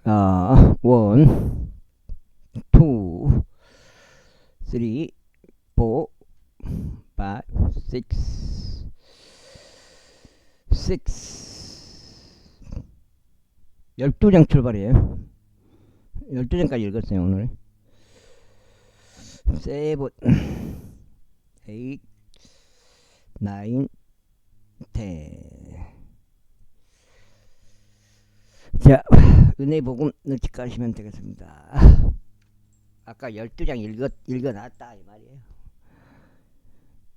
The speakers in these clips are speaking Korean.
1, 2, 3, 4, 5, 6, 12장 출발이에요. 12장까지 읽었어요 오늘. 7, 8, 9, 10. 자, 은혜복음 넣기 가시면 되겠습니다. 아까 12장 읽어놨다 이 말이에요.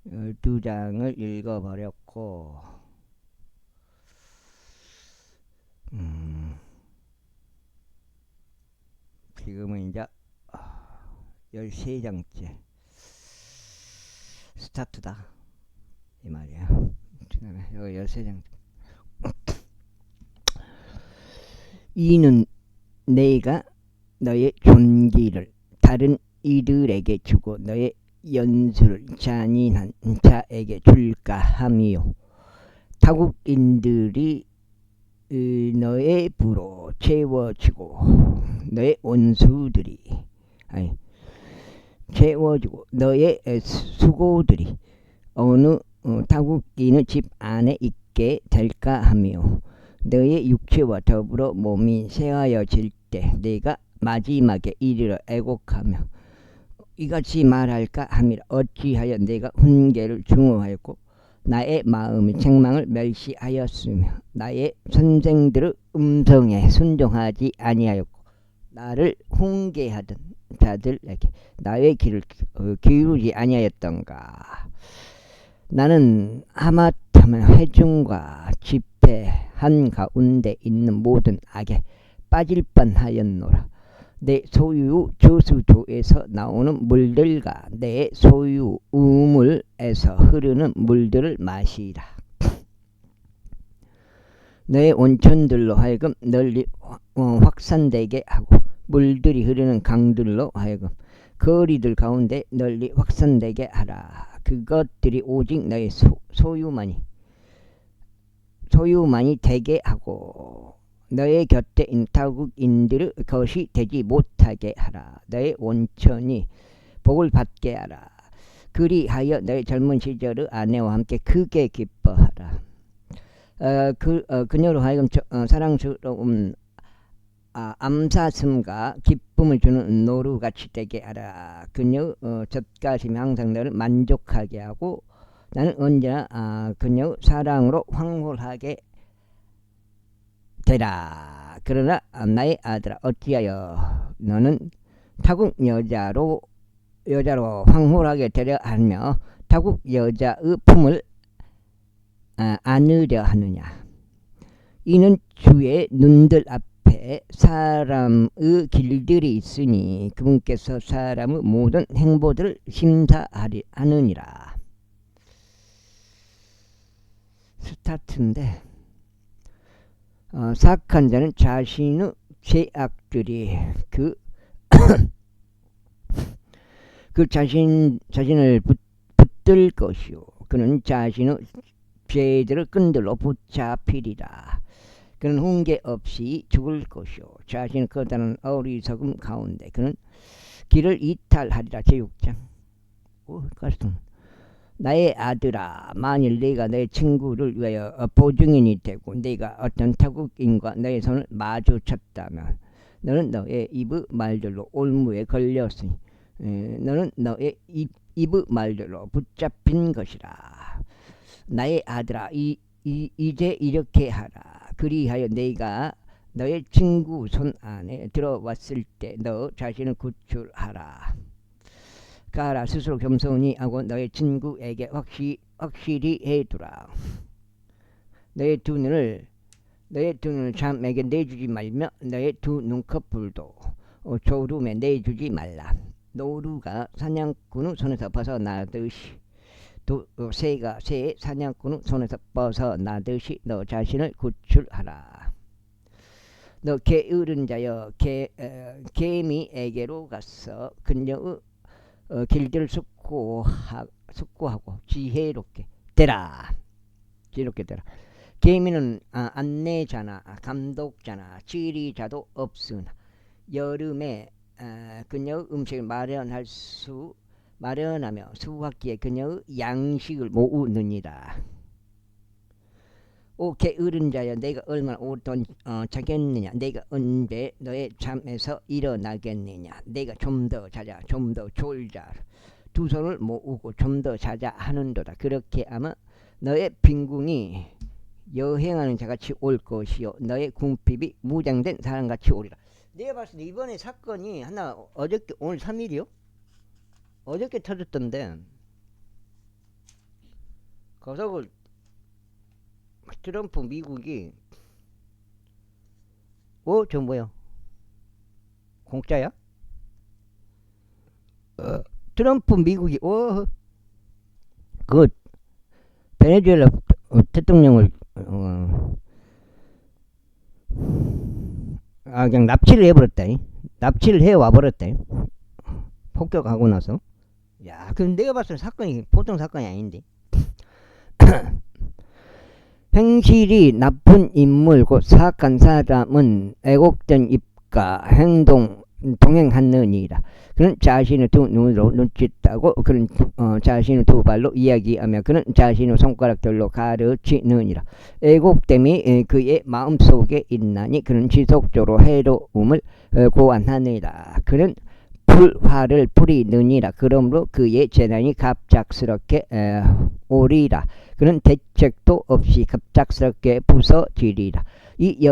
12장을 읽어버렸고 지금은 이제 13장째 스타트다 이 말이에요. 여기 13장. 이는 내가 너의 존귀를 다른 이들에게 주고 너의 연수를 잔인한 자에게 줄까 함이요 타국인들이 너의 부로 채워지고 너의 원수들이 채워지고 너의 수고들이 어느 타국인의 집 안에 있게 될까 하며 너의 육체와 더불어 몸이 새하여질 때 내가 마지막에 이르러 애곡하며 이같이 말할까 함이라. 어찌하여 내가 훈계를 중호하였고 나의 마음의 책망을 멸시하였으며 나의 선생들의 음성에 순종하지 아니하였고 나를 훈계하던 자들에게 나의 귀를 기울이지 아니하였던가. 나는 하마터면 회중과 집회 한가운데 있는 모든 악에 빠질 뻔하였노라. 내 소유 저수조에서 나오는 물들과 내 소유 우물에서 흐르는 물들을 마시라. 너의 온천들로 하여금 널리 확산되게 하고 물들이 흐르는 강들로 하여금 거리들 가운데 널리 확산되게 하라. 그것들이 오직 너의 소유만이 되게 하고 너의 곁에 있는 타국인들의 것이 되지 못하게 하라. 너의 온천이 복을 받게 하라. 그리하여 너의 젊은 시절의 아내와 함께 크게 기뻐하라. 그녀로 하여금 사랑스러운 암사슴과 기쁨을 주는 노루같이 되게 하라. 그녀의 젖가심이 항상 너를 만족하게 하고 나는 언제나 그녀의 사랑으로 황홀하게 되라. 그러나 나의 아들아 어찌하여 너는 타국 여자로 황홀하게 되려 하며 타국 여자의 품을 안으려 하느냐. 이는 주의 눈들 앞에 사람의 길들이 있으니 그분께서 사람의 모든 행보들을 심사하느니라. 스타트인데 사악한 자는 자신의 죄악들이 자신을 붙들 것이요 그는 자신의 죄들을 끈들로 붙잡히리라. 그는 훈계 없이 죽을 것이요 자신의 거다는 어리석음 가운데 그는 길을 이탈하리라. 제6장. 나의 아들아 만일 네가 내 친구를 위하여 보증인이 되고 네가 어떤 타국인과 너의 손을 마주쳤다면 너는 너의 입의 말들로 올무에 걸렸으니 너는 너의 입의 말들로 붙잡힌 것이라. 나의 아들아 이제 이렇게 하라. 그리하여 네가 너의 친구 손 안에 들어왔을 때 너 자신을 구출하라. 가라. 스스로 겸손히 하고 너의 친구에게 확실히 해두라. 너의 두 눈을 잠에게 내주지 말며 너의 두 눈꺼풀도 졸음에 내주지 말라. 노루가 사냥꾼의 손에서 벗어나듯이 새가 새의 사냥꾼의 손에서 벗어나듯이 너 자신을 구출하라. 너 게으른 자여 개미에게로 가서 그녀의 길들을 숙고하고 지혜롭게 되라. 개미는 안내자나 감독자나 지리자도 없으나 여름에 그녀의 음식을 마련하며 수확기에 그녀의 양식을 모으느니라. 오 게으른 자여, 내가 얼마나 오랫동안 자겠느냐. 내가 언제 너의 잠에서 일어나겠느냐. 내가 좀 더 자자, 좀 더 졸자. 두 손을 모으고 좀 더 자자 하는도다. 그렇게 하면 너의 빈궁이 여행하는 자같이 올 것이요 너의 궁핍이 무장된 사람같이 오리라. 내가 봤을 때 이번에 사건이 하나 어저께, 오늘 3일이요? 어저께 터졌던데, 거기서 그 트럼프 미국이 저 뭐야, 공짜야? 트럼프 미국이 그 베네수엘라 대통령을 그냥 납치를 해버렸다. 납치를 해와버렸다. 폭격하고 나서. 야, 근데 내가 봤을 때 사건이 보통 사건이 아닌데. 행실이 나쁜 인물 곧 사악한 사람은 애곡된 입과 행동 동행하느니라. 그는 자신의 두 눈으로 눈짓하고 그는 자신의 두 발로 이야기하며 그는 자신의 손가락들로 가르치느니라. 애곡됨이 그의 마음속에 있나니 그는 지속적으로 해로움을 고안하느니라. 그는 불화를 뿌리느니라. 그러므로 그의 재난이 갑작스럽게 오리라. 그는 대책도 없이 갑작스럽게 부서지리라. 이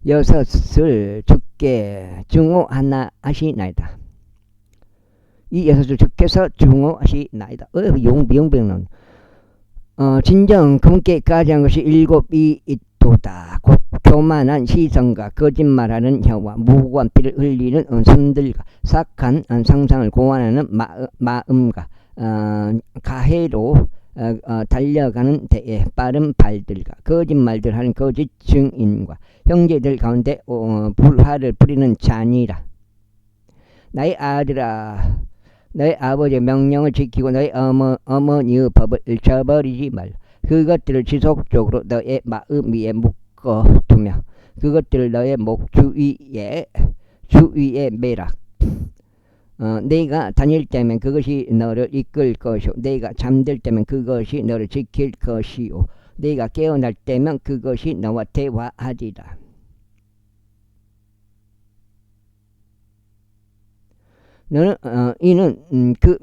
여섯을 주께 증오하나 하시나이다. 이 여섯을 주께서 증오하시나이다. 용병 진정 금께까지 한 것이 일곱이 있도다. 곧 교만한 시선과 거짓말하는 혀와 무고한 피를 흘리는 손들과 사악한 상상을 고안하는 마음과 가해로 달려가는 데에 빠른 발들과 거짓말들 하는 거짓 증인과 형제들 가운데 불화를 부리는 자니라. 나의 아들아, 너의 아버지의 명령을 지키고 너의 어머니의 법을 저버리지 말라. 그것들을 지속적으로 너의 마음 위에 묶어두며 그것들을 너의 목 주위에 매라. 내가 다닐 때면 그것이 너를 이끌 것이요 내가 잠들 때면 그것이 너를 지킬 것이요 내가 깨어날 때면 그것이 너와 대화하리라. 이는 그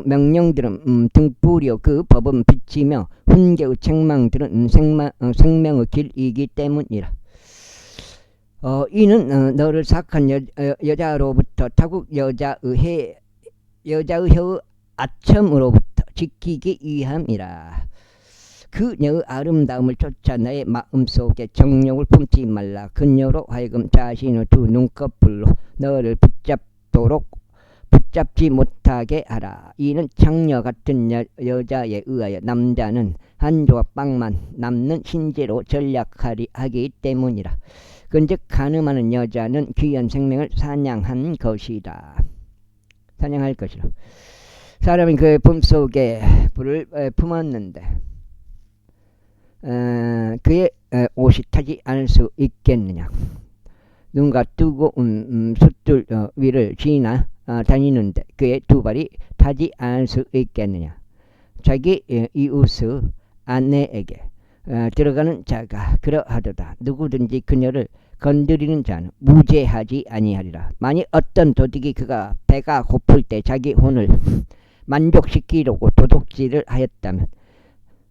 명령들은 등불이요 그 법은 빛이며 훈계의 책망들은 생명의 길이기 때문이라. 이는 너를 사악한 여자로부터 타국 여자의 혀의 아첨으로부터 지키기 위함이라. 그녀의 아름다움을 쫓아 너의 마음속에 정욕을 품지 말라. 그녀로 하여금 자신의 두 눈꺼풀로 너를 붙잡지 못하게 하라. 이는 창녀 같은 여자에 의하여 남자는 한 조각 빵만 남는 신재로 전략하기 때문이라. 근즉 간음하는 여자는 귀한 생명을 사냥할 것이라. 사람이 그의 품속에 불을 품었는데 그의 옷이 타지 않을 수 있겠느냐. 누군가 뜨거운 숫들 위를 지나 다니는데 그의 두 발이 타지 않을 수 있겠느냐. 자기 이웃의 아내에게 들어가는 자가 그러하도다. 누구든지 그녀를 건드리는 자는 무죄하지 아니하리라. 만일 어떤 도둑이 그가 배가 고플 때 자기 혼을 만족시키려고 도둑질을 하였다면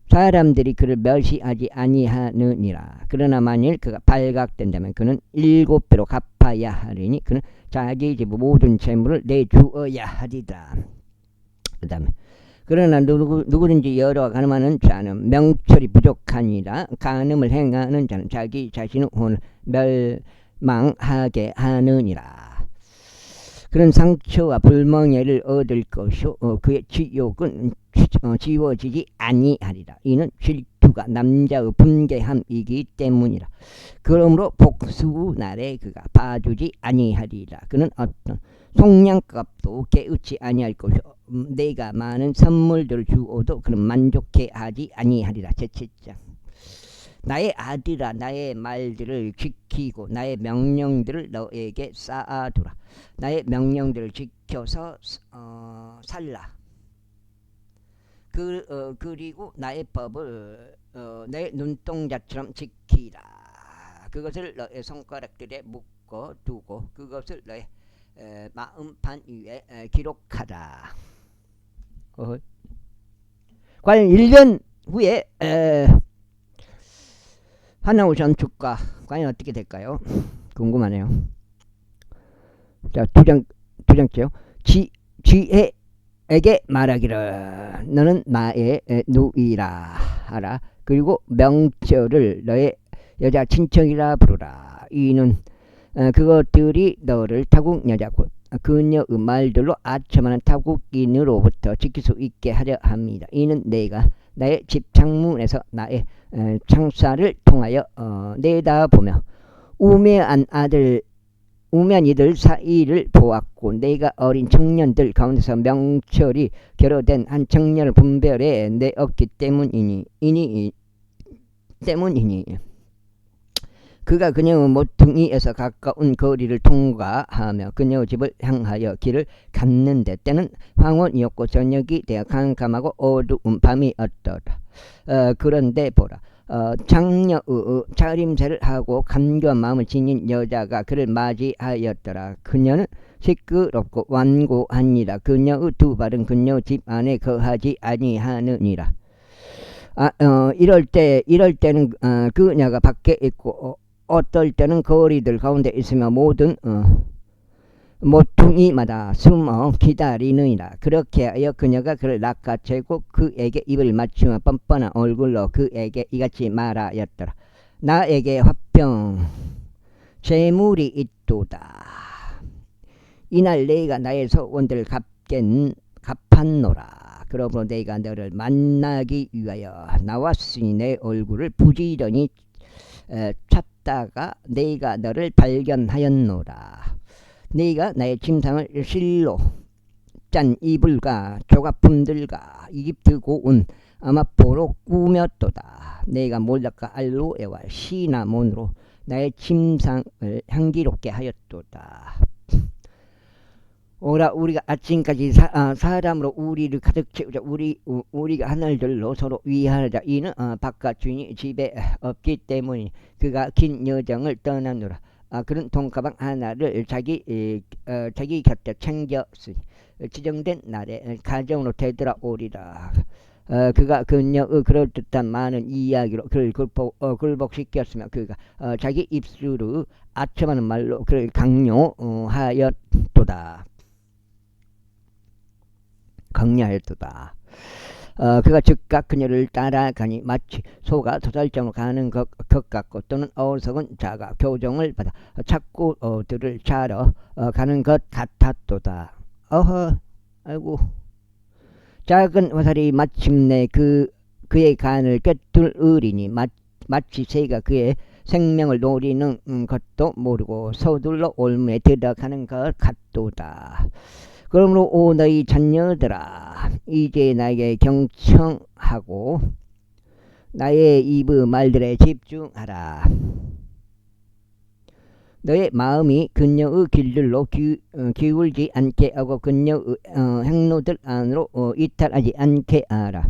사람들이 그를 멸시하지 아니하느니라. 그러나 만일 그가 발각된다면 그는 7배로 갚아야 하리니 그는 자기 집 모든 재물을 내주어야 하리라. 그 다음에 그러나 누구든지 여러 간음하는 자는 명철이 부족하니라. 간음을 행하는 자는 자기 자신의 혼을 멸망하게 하느니라. 그런 상처와 불멍에를 얻을 것이요 그의 지옥은 지워지지 아니하리라. 이는 질투가 남자의 분개함이기 때문이라. 그러므로 복수 날에 그가 봐주지 아니하리라. 그는 어떤 속량값도 깨우치 아니할 것이요 내가 많은 선물들을 주어도 그는 만족해 하지 아니하리라. 제7장. 나의 아들아 나의 말들을 지키고 나의 명령들을 너에게 쌓아두라. 나의 명령들을 지켜서 살라. 그리고 나의 법을 내 눈동자처럼 지키라. 그것을 너의 손가락들에 묶어두고 그것을 너의 마음판 위에 기록하라. 과연 1년 후에 하나오션 주가 과연 어떻게 될까요? 궁금하네요. 자, 두 장째요. 지혜에게 말하기를 너는 나의 누이라 하라. 그리고 명절을 너의 여자 친척이라 부르라. 이는 그것들이 너를 타국 여자 곧 그녀의 말들로 아첨하는 타국인으로부터 지킬 수 있게 하려 합니다. 이는 내가 나의 집 창문에서 나의 창살을 통하여 내다보며 우매한 이들 사이를 보았고 내가 어린 청년들 가운데서 명철이 결여된 한 청년을 분별해 내었기 때문이니 그가 그녀의 모퉁이에서 가까운 거리를 통과하며 그녀의 집을 향하여 길을 갔는데 때는 황혼이었고 저녁이 되어 캄캄하고 어두운 밤이었더라. 그런데 보라 장녀의 차림새를 하고 간교한 마음을 지닌 여자가 그를 맞이하였더라. 그녀는 시끄럽고 완고하니라. 그녀의 두 발은 그녀의 집 안에 거하지 아니하느니라. 이럴 때는 그녀가 밖에 있고 어떨 때는 거리들 가운데 있으며 모든 모퉁이마다 숨어 기다리느니라. 그렇게 하여 그녀가 그를 낚아채고 그에게 입을 맞추며 뻔뻔한 얼굴로 그에게 이같이 말하였더라. 나에게 화평 재물이 있도다. 이날 내가 나의 소원들을 갚았노라. 그러므로 내가 너를 만나기 위하여 나왔으니 내 얼굴을 부지런히 찾다가 내가 너를 발견하였노라. 네가 나의 침상을 실로 짠 이불과 조각품들과 이집트 고운 아마포로 꾸몄도다. 내가 몰락과 알로에와 시나몬으로 나의 침상을 향기롭게 하였도다. 오라 우리가 아침까지 사람으로 우리를 가득 채우자. 우리가 하늘들로 서로 위하자. 이는 바깥 주인이 집에 없기 때문이 그가 긴 여정을 떠나노라. 그런 돈가방 하나를 자기 곁에 챙겼으니 지정된 날에 가정으로 되돌아오리라. 그가 그녀의 그럴듯한 많은 이야기로 그를 굴복시켰으며 그가 자기 입술을 아첨하는 말로 그를 강요하였도다. 그가 즉각 그녀를 따라가니 마치 소가 도살장으로 가는 것 같고 또는 어리석은 자가 교정을 받아 착고들을 자러 가는 것 같았도다. 아이고. 작은 화살이 마침내 그의 간을 꿰뚫으리니 마치 새가 그의 생명을 노리는 것도 모르고 서둘러 올무에 들어가는 것 같도다. 그러므로 오 너희 자녀들아 이제 나에게 경청하고 나의 입의 말들에 집중하라. 너의 마음이 그녀의 길들로 기울지 않게 하고 그녀의 행로들 안으로 이탈하지 않게 하라.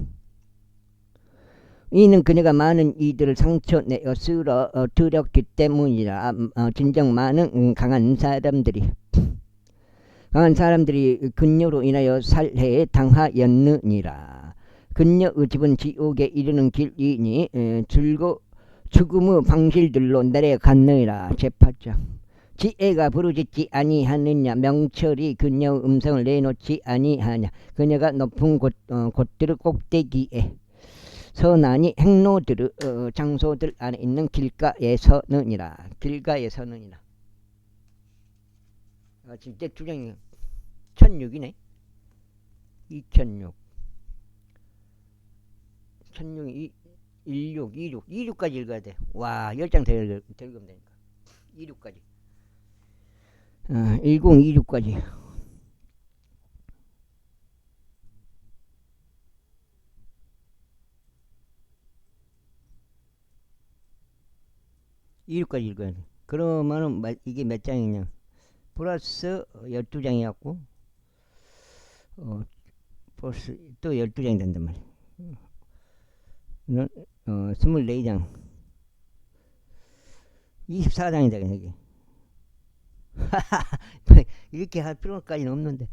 이는 그녀가 많은 이들을 상처내어 쓰러뜨렸기 때문이라. 진정 많은 강한 사람들이 그녀로 인하여 살해에 당하였느니라. 그녀의 집은 지옥에 이르는 길이니 죽음의 방실들로 내려갔느니라. 제8장. 지혜가 부르짖지 아니하느냐. 명철이 그녀의 음성을 내놓지 아니하냐. 그녀가 높은 곳들의 꼭대기에 서나니 행로들의 장소들 안에 있는 길가에 서느니라. 진짜 주장이 1006이네. 2006. 천룡이 26까지 읽어야 돼. 와, 10장 더 읽으면 되니까. 26까지. 1026까지. 이륙까지 읽어야 돼. 그러면은 이게 몇 장이냐? 플러스 12장이었고 플러스 또 12장이 된단 말이야. 24장 24장이 되겠네 이게. 이렇게 할 필요까지는 없는데.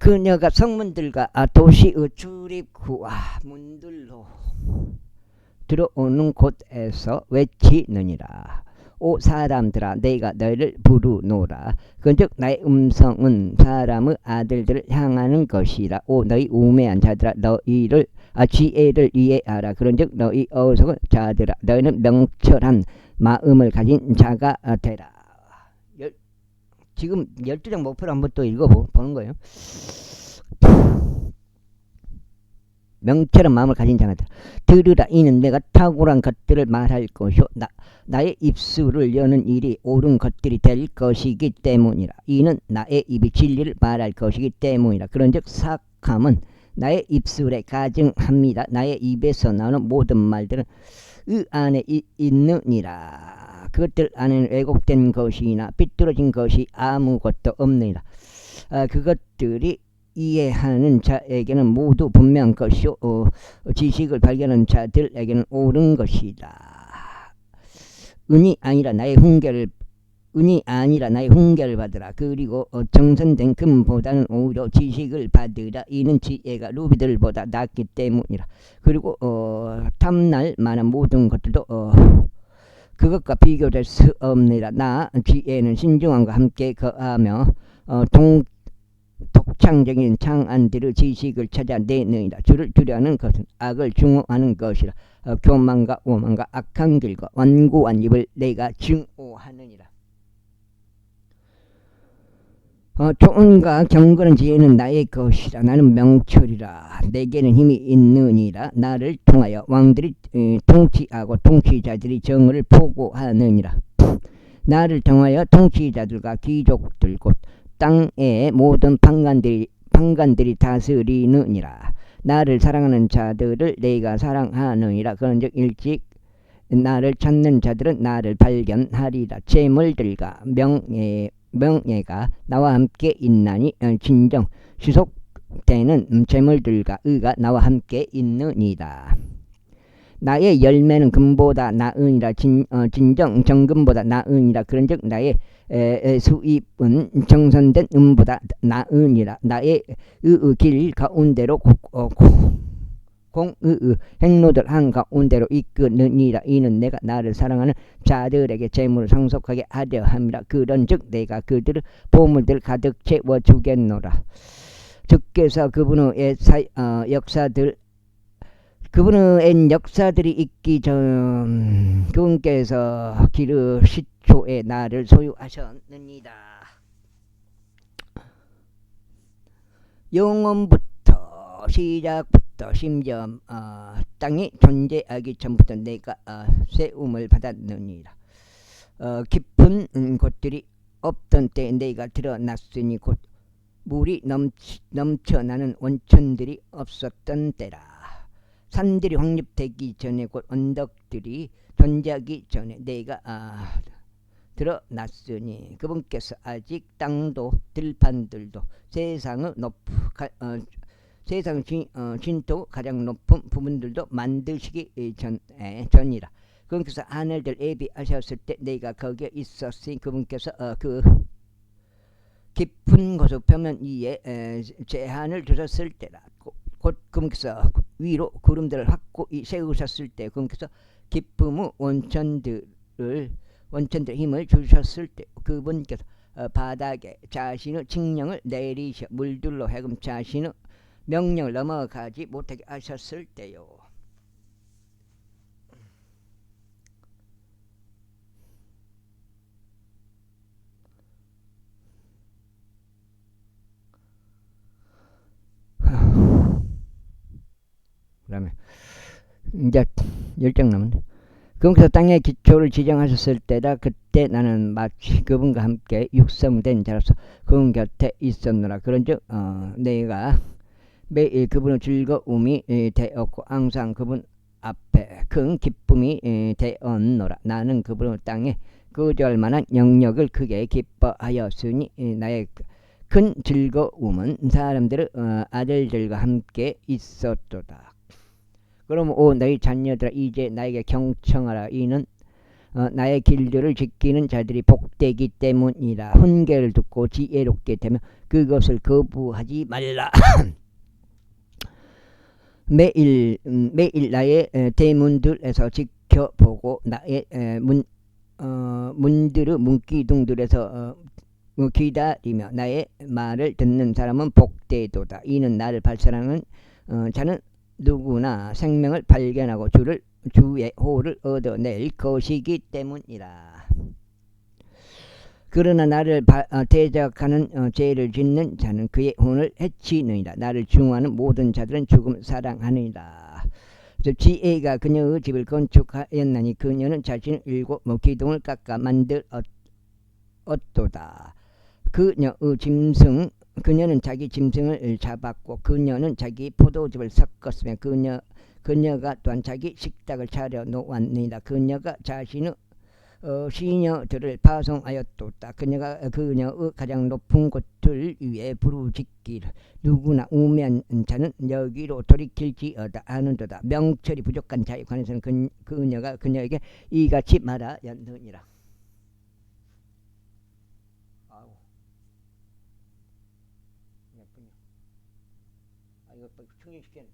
그녀가 성문들과 도시의 출입구와 문들로 들어오는 곳에서 외치느니라. 오 사람들아, 내가 너희를 부르노라. 그런즉 나의 음성은 사람의 아들들을 향하는 것이라. 오 너희 우매한 자들아, 너희를 지혜를 이해하라. 그런즉 너희 어리석은 자들아, 너희는 명철한 마음을 가진 자가 되라. 지금 12장 목표를 한번 또 읽어보는 거예요. 명철한 마음을 가진 자가 되라. 들으라. 이는 내가 탁월한 것들을 말할 것이요 나의 입술을 여는 일이 옳은 것들이 될 것이기 때문이라. 이는 나의 입이 진리를 말할 것이기 때문이라. 그런즉 사악함은 나의 입술에 가증합니다. 나의 입에서 나오는 모든 말들은 의 안에 있느니라. 그것들 안에는 왜곡된 것이나 삐뚤어진 것이 아무것도 없느니라. 그것들이 이해하는 자에게는 모두 분명한 것이요 지식을 발견하는 자들에게는 옳은 것이다. 은이 아니라 나의 훈계를 받으라. 그리고 정선된 금보다는 오히려 지식을 받으라. 이는 지혜가 루비들보다 낫기 때문이라. 그리고 탐날 만한 모든 것들도 그것과 비교될 수 없느니라. 나 지혜는 신중함과 함께 거하며 독창적인 창안들의 지식을 찾아내느니라. 주를 두려워하는 것은 악을 증오하는 것이라. 교만과 오만과 악한 길과 완고한 입을 내가 증오하느니라. 좋은과 경건한 지혜는 나의 것이라. 나는 명철이라. 내게는 힘이 있느니라. 나를 통하여 왕들이 통치하고 통치자들이 정의를 포고하느니라. 나를 통하여 통치자들과 귀족들 곧 땅의 모든 판관들이 다스리느니라. 나를 사랑하는 자들을 내가 사랑하느니라. 그런즉 일찍 나를 찾는 자들은 나를 발견하리라. 재물들과 명예가 나와 함께 있나니 진정 지속되는 재물들과 의가 나와 함께 있느니라. 나의 열매는 금보다 나으니라. 진정 정금보다 나으니라. 그런즉 나의 수입은 정선된 은보다 나으니라. 나의 길 가운데로 공의의 행로들 한가운데로 이끄느니라. 이는 내가 나를 사랑하는 자들에게 재물을 상속하게 하려 함이라. 그런즉 내가 그들의 보물들을 가득 채워주겠노라. 주께서 그분의 역사들이 있기 전 그분께서 기르 시초에 나를 소유하셨느니라. 영원부터 시작부터 심지어 땅이 존재하기 전부터 내가 세움을 받았느니라. 깊은 곳들이 없던 때에 내가 드러났으니 곧 물이 넘쳐나는 원천들이 없었던 때라. 산들이 확립되기 전에 곧 언덕들이 존재하기 전에 내가 드러났으니 그분께서 아직 땅도 들판들도 세상의 진토 가장 높은 부분들도 만드시기 전이라. 그분께서 하늘들 예비하셨을 때 내가 거기에 있었으니 그분께서 그 깊은 곳의 표면 위에 제한을 두셨을 때라. 곧 그분께서 위로 구름들을 확고히 세우셨을 때 그분께서 기쁨의 원천들의 힘을 주셨을 때 그분께서 바닥에 자신의 칙령을 내리셔 물들로 하여금 자신의 명령을 넘어가지 못하게 하셨을 때요. 그 다음에 이제 10장 남았네. 그분께서 땅의 기초를 지정하셨을 때다. 그때 나는 마치 그분과 함께 육성된 자로서 그분 곁에 있었노라. 그런즉 내가 매일 그분의 즐거움이 되었고 항상 그분 앞에 큰 기쁨이 되었노라. 나는 그분의 땅에 거주할 만한 영역을 크게 기뻐하였으니 나의 큰 즐거움은 사람들의 아들들과 함께 있었도다. 그럼 오 너희 자녀들아 이제 나에게 경청하라. 이는 나의 길들을 지키는 자들이 복되기 때문이라. 훈계를 듣고 지혜롭게 되면 그것을 거부하지 말라. 매일 나의 대문들에서 지켜보고 나의 문들의 문기둥들에서 기다리며 나의 말을 듣는 사람은 복되도다. 이는 나를 발견하는 자는 누구나 생명을 발견하고 주의 호를 얻어낼 것이기 때문이라. 그러나 나를 대적하는 죄를 짓는 자는 그의 혼을 해치느니라. 나를 증오하는 모든 자들은 죽음을 사랑하느니라. 지혜가 그녀의 집을 건축하였나니 그녀는 자신의 일곱 기둥을 깎아 만들었도다. 그녀는 자기 짐승을 잡았고 그녀는 자기 포도즙을 섞었으며 그녀가 또한 자기 식탁을 차려 놓았느니라. 그녀가 자신의 시녀들을 파송하였도다. 그녀가 그녀의 가장 높은 곳들 위에 부르짖기를 누구나 우매한 자는 여기로 돌이킬지어다 하는도다. 명철이 부족한 자에 관해서는 그녀가 그녀에게 이같이 말하였느니라. 이거 충전시켜야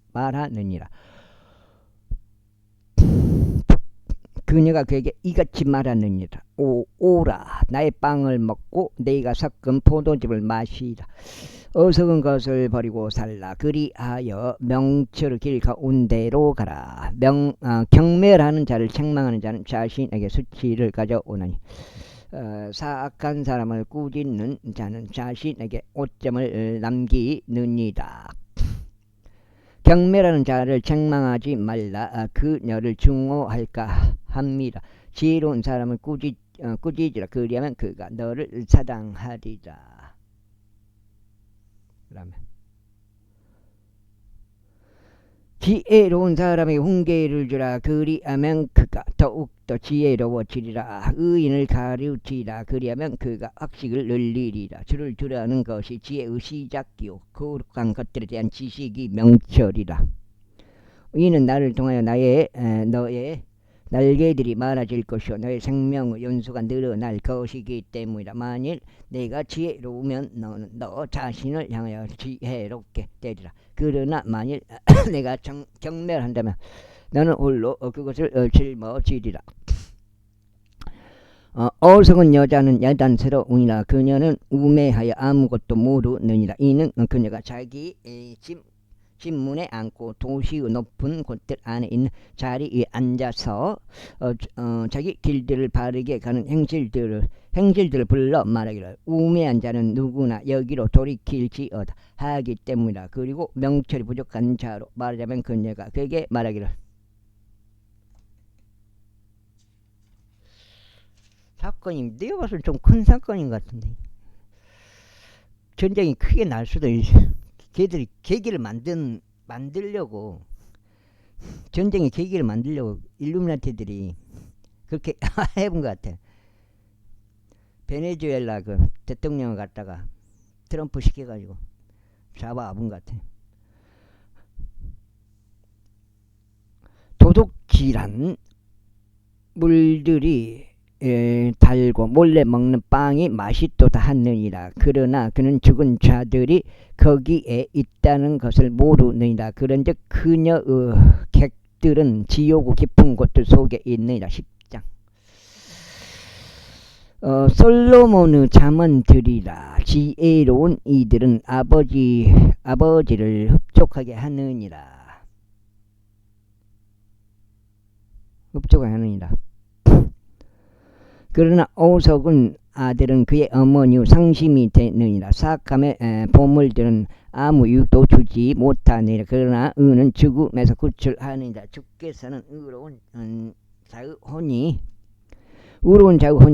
말하느니라. 그녀가 그에게 이같이 말하느니라. 오라 나의 빵을 먹고 내가 섞은 포도즙을 마시라. 어석은 것을 버리고 살라. 그리하여 명철의 길 가운데로 가라. 경멸하는 자를 책망하는 자는 자신에게 수치를 가져오나니 사악한 사람을 꾸짖는 자는 자신에게 오점을 남기느니라. 경멸하는 자를 책망하지 말라. 그녀를 증오할까 합니다. 지혜로운 사람을 꾸짖으라. 그리하면 그가 너를 사랑하리라. 그러면 지혜로운 사람에게 훈계를 주라. 그리하면 그가 더욱더 지혜로워지리라. 의인을 가르치라. 그리하면 그가 학식을 늘리리라. 주를 두려워하는 것이 지혜의 시작이요 거룩한 것들에 대한 지식이 명철이라. 이는 나를 통하여 너의 날개들이 많아질 것이요 너의 생명의 연수가 늘어날 것이기 때문이라. 만일 내가 지혜로우면 너는 너 자신을 향하여 지혜롭게 되리라. 그러나 만일 내가 경멸한다면 너는 홀로 그것을 짊어지리라. 어리석은 여자는 야단스러우니라. 그녀는 우매하여 아무것도 모르느니라. 이는 그녀가 자기 집문에 앉고 도시의 높은 곳들 안에 있는 자리에 앉아서 자기 길들을 바르게 가는 행실들을 불러 말하기를 우매한 자는 누구나 여기로 돌이킬지어다 하기 때문이라. 그리고 명철이 부족한 자로 말하자면 그녀가 그에게 말하기를 사건이 내가 봐서 좀 큰 사건인 것 같은데 전쟁이 크게 날 수도 있어. 걔들이 계기를 만들려고 전쟁의 계기를 만들려고 일루미나티들이 그렇게 해본 것 같아. 베네수엘라 그 대통령을 갖다가 트럼프 시켜가지고 잡아본 것 같아. 도둑질한 물들이 달고 몰래 먹는 빵이 맛있도다 하느니라. 그러나 그는 죽은 자들이 거기에 있다는 것을 모르느니라. 그런즉 그녀의 객들은 지옥의 깊은 곳들 속에 있느니라. 10장. 솔로몬의 잠언들이라. 지혜로운 이들은 아버지를 흡족하게 하느니라. 흡족을 하느니라. 그러나 오석은 아들은 그의 어머니의 상심이 되느니라. 사악함의 보물들은 아무 유익도 주지 못하느니라. 그러나 의는 죽음에서 구출하느니라. 주께서는 의로운 자의 혼이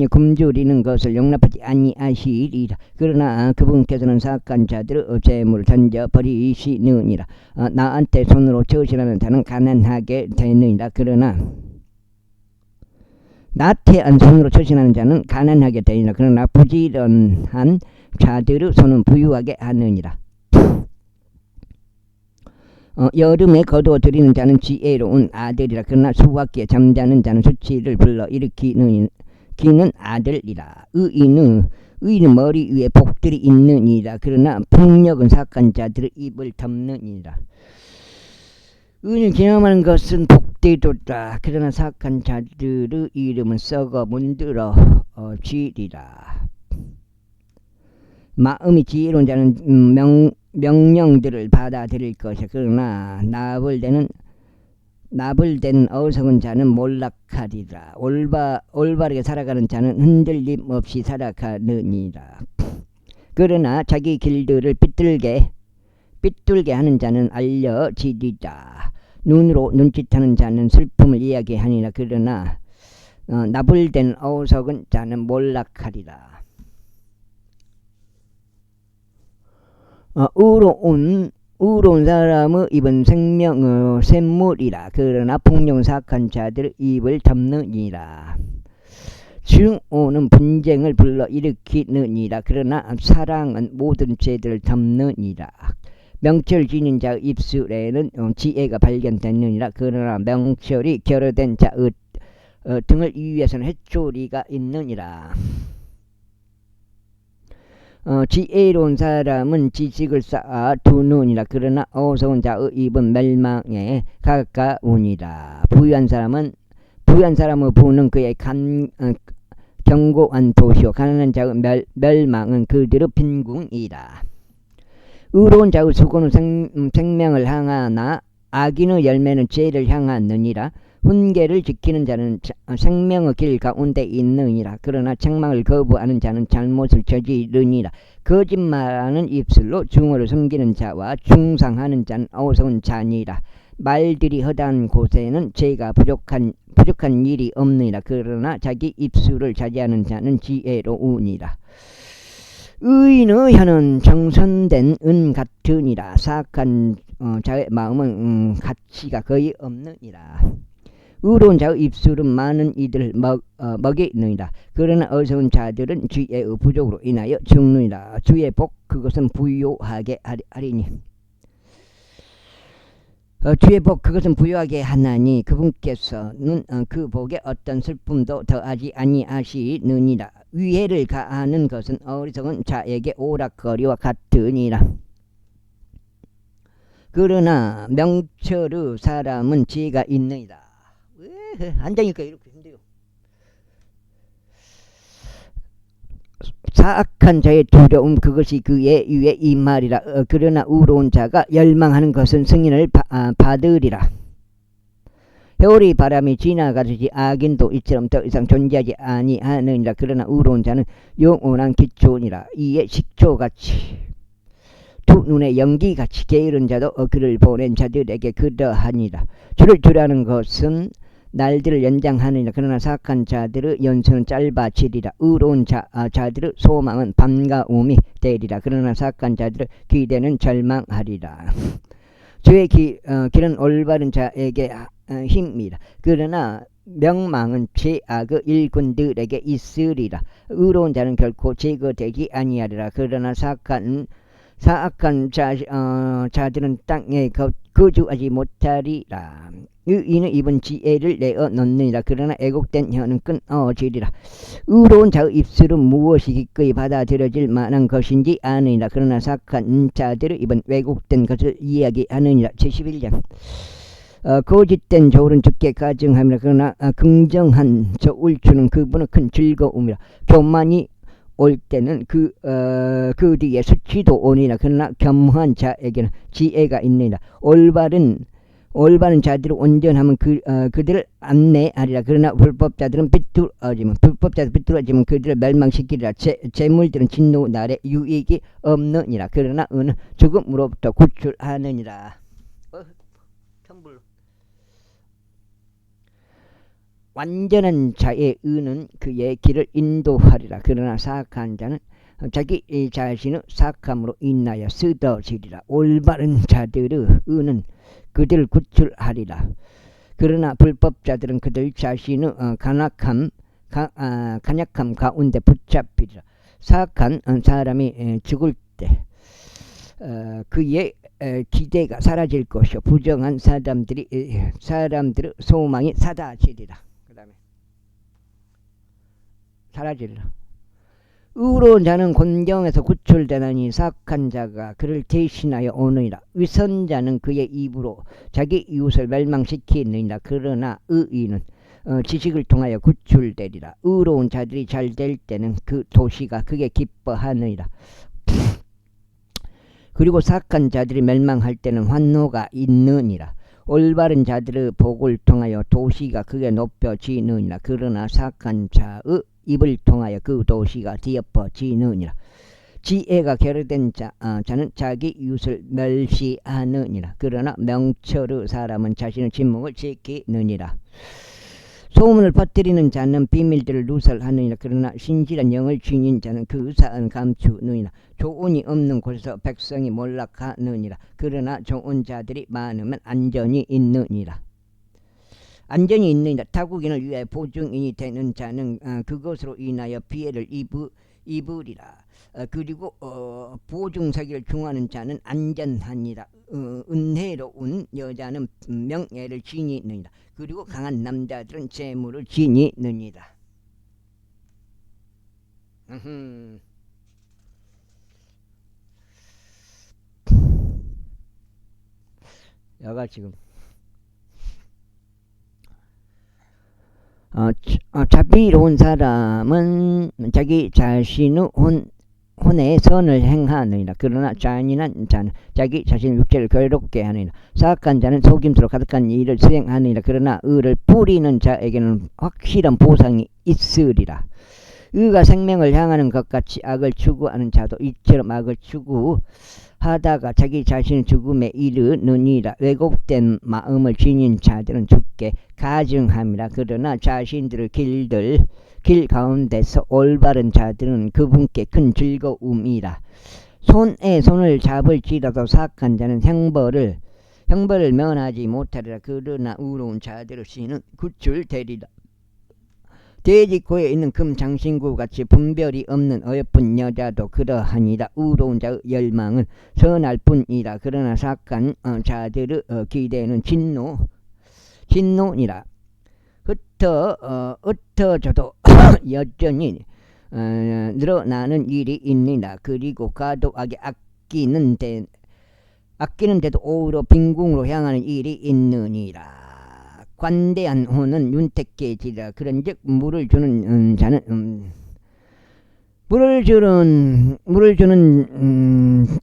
굶주리는 것을 용납하지 아니하시리라. 그러나 그분께서는 사악한 자들의 재물을 던져버리시느니라. 나한테 손으로 저질하는 자는 가난하게 되느니라. 그러나 나태한 손으로 처신하는 자는 가난하게 되니라. 그러나 부지런한 자들의 손은 부유하게 하느니라. 여름에 거두어 들이는 자는 지혜로운 아들이라. 그러나 수확기에 잠자는 자는 수치를 불러 일으키는 아들이라. 의인의 머리 위에 복들이 있느니라. 그러나 폭력은 사악한 자들의 입을 덮느니라. 의인을 기념하는 것은 복되도다. 그러나 사악한 자들의 이름은 썩어 문드러 지리라. 마음이 지혜로운 자는 명령들을 받아들일 것이야. 그러나 나불대는 어리석은 자는 몰락하리라. 올바르게 살아가는 자는 흔들림 없이 살아가느니라. 그러나 자기 길들을 삐뚤게 하는 자는 알려지리라. 눈으로 눈짓하는 자는 슬픔을 이야기하니라. 그러나 나불된 어리석은 자는 몰락하리라. 의로운 사람의 입은 생명의 샘물이라. 그러나 폭력은 사악한 자들의 입을 덮느니라. 증오는 분쟁을 불러 일으키느니라. 그러나 사랑은 모든 죄들을 덮느니라. 명철 지닌 자의 입술에는 지혜가 발견되느니라. 그러나 명철이 결여된 자의 등을 위에서는 해초리가 있느니라. 지혜로운 사람은 지식을 쌓아 두느니라. 그러나 어리석은 자의 입은 멸망에 가까우니라. 부유한 사람의 부는 그의 견고한 도시요 가난한 자의 멸망은 그들의 빈궁이라. 의로운 자의 수고는 생명을 향하나 악인의 열매는 죄를 향하느니라. 훈계를 지키는 자는 생명의 길 가운데 있느니라. 그러나 책망을 거부하는 자는 잘못을 저지르니라. 거짓말하는 입술로 중어를 숨기는 자와 중상하는 자는 어리석은 자니라. 말들이 허다한 곳에는 죄가 부족한 일이 없느니라. 그러나 자기 입술을 자제하는 자는 지혜로우니라. 의인의 혀는 정선된 은 같으니라. 사악한 자의 마음은 가치가 거의 없느니라. 의로운 자의 입술은 많은 이들을 먹이느니라. 그러나 어리석은 자들은 지혜의 부족으로 인하여 죽느니라. 주의 복 그것은 부유하게 하리니. 주의 복 그것은 부유하게 하나니 그분께서는 그 복에 어떤 슬픔도 더하지 아니하시느니라. 위해를 가하는 것은 어리석은 자에게 오락거리와 같으니라. 그러나 명철의 사람은 지혜가 있느니라. 왜 앉으니까 이렇게 힘들어. 사악한 자의 두려움 그것이 그의 위에 이 말이라. 그러나 의로운 자가 열망하는 것은 승인을 받으리라. 회오리 바람이 지나가듯이 악인도 이처럼 더 이상 존재하지 아니하느니라. 그러나 의로운 자는 영원한 기초니라. 이에 식초같이 두 눈에 연기같이 게으른 자도 그를 보낸 자들에게 그러하니라. 주를 두려하는 것은 날들을 연장하느니라. 그러나 사악한 자들의 연수는 짧아지리라. 의로운 자들의 소망은 반가움이 되리라. 그러나 사악한 자들의 기대는 절망하리라. 주의 길은 올바른 자에게 힘이라. 그러나 명망은 죄악의 일꾼들에게 있으리라. 의로운 자는 결코 제거되지 아니하리라. 그러나 사악한 자들은 땅에 거주하지 못하리라. 의인의 입은 지혜를 내어 넣느니라. 그러나 애곡된 혀는 끊어지리라. 의로운 자의 입술은 무엇이 기꺼이 받아들여질 만한 것인지 아느니라. 그러나 사악한 자들의 입은 왜곡된 것을 이야기하느니라. 제11장 거짓된 저울은 죽게 가증함이라. 그러나 긍정한 저울 주는 그분은 큰 즐거움이라. 교만이 올 때는 그 뒤에 수치도 오니라. 그러나 겸허한 자에게는 지혜가 있느니라. 올바른 올바른 자들을 온전하면 그들을 안내하리라. 그러나 불법자들은 비뚤어지면 그들을 멸망시키리라. 재물들은 진노 날에 유익이 없느니라. 그러나 의는 죽음으로부터 구출하느니라. 완전한 자의 의는 그의 길을 인도하리라. 그러나 사악한 자는 자기 자신의 사악함으로 인하여 쓰러지리라. 올바른 자들의 의는 그들을 구출하리라. 그러나 불법자들은 그들 자신의 간악함 가운데 붙잡히리라. 사악한 사람이 죽을 때 그의 기대가 사라질 것이요 부정한 사람들의 소망이 사라지리라. 그 다음에 사라지리라. 의로운 자는 곤경에서 구출되나니 사악한 자가 그를 대신하여 오느니라. 위선자는 그의 입으로 자기 이웃을 멸망시키느니라. 그러나 의인은 지식을 통하여 구출되리라. 의로운 자들이 잘 될 때는 그 도시가 크게 기뻐하느니라. 그리고 사악한 자들이 멸망할 때는 환노가 있느니라. 올바른 자들의 복을 통하여 도시가 크게 높여지느니라. 그러나 사악한 자의 입을 통하여 그 도시가 뒤엎어지느니라. 지혜가 결여된 자는 자기 이웃을 멸시하느니라. 그러나 명철의 사람은 자신의 침묵을 지키느니라. 소문을 퍼뜨리는 자는 비밀들을 누설하느니라. 그러나 신실한 영을 지닌 자는 그 사안을 감추느니라. 조언이 없는 곳에서 백성이 몰락하느니라. 그러나 좋은 자들이 많으면 안전이 있느니라. 타국인을 위하여 보증인이 되는 자는 그것으로 인하여 피해를 입으리라. 그리고 보증서기를 중하는 자는 안전하니라. 은혜로운 여자는 명예를 지니느니라. 그리고 강한 남자들은 재물을 지니느니라. 여가 지금 자비로운 사람은 자기 자신의 혼에 선을 행하느니라. 그러나 잔인한 자는 자기 자신의 육체를 괴롭게 하느니라. 사악한 자는 속임수로 가득한 일을 수행하느니라. 그러나 의를 뿌리는 자에게는 확실한 보상이 있으리라. 의가 생명을 향하는 것 같이 악을 추구하는 자도 이처럼 악을 추구하다가 자기 자신의 죽음에 이르느니라. 왜곡된 마음을 지닌 자들은 죽게 가증함이라. 그러나 자신들의 길 가운데서 올바른 자들은 그분께 큰 즐거움이라. 손에 손을 잡을지라도 사악한 자는 형벌을 면하지 못하리라. 그러나 의로운 자들의 씨는 구출되리라. 돼지 코에 있는 금 장신구 같이 분별이 없는 어여쁜 여자도 그러하니라. 의로운 자의 열망은 선할 뿐이라. 그러나 사악한 자들의 기대는 진노니라. 흩어져도 여전히 늘어나는 일이 있느니라. 그리고 과도하게 아끼는데도 오히려 빈궁으로 향하는 일이 있느니라. 관대한 혼은 윤택해지라. 그런즉 물을 주는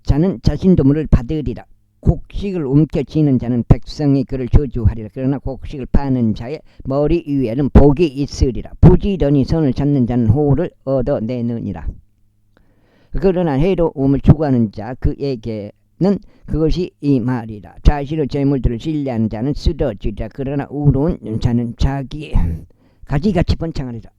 자는 자신도 물을 받으리라. 곡식을 움켜쥐는 자는 백성이 그를 저주하리라. 그러나 곡식을 파는 자의 머리 위에는 복이 있으리라. 부지런히 선을 찾는 자는 호를 얻어내느니라. 그러나 해로움을 추구하는 자 그에게는 그것이 이 말이라. 자신의 재물들을 신뢰하는 자는 쓰러지리라. 그러나 의로운 자는 자기 가지같이 번창하리라.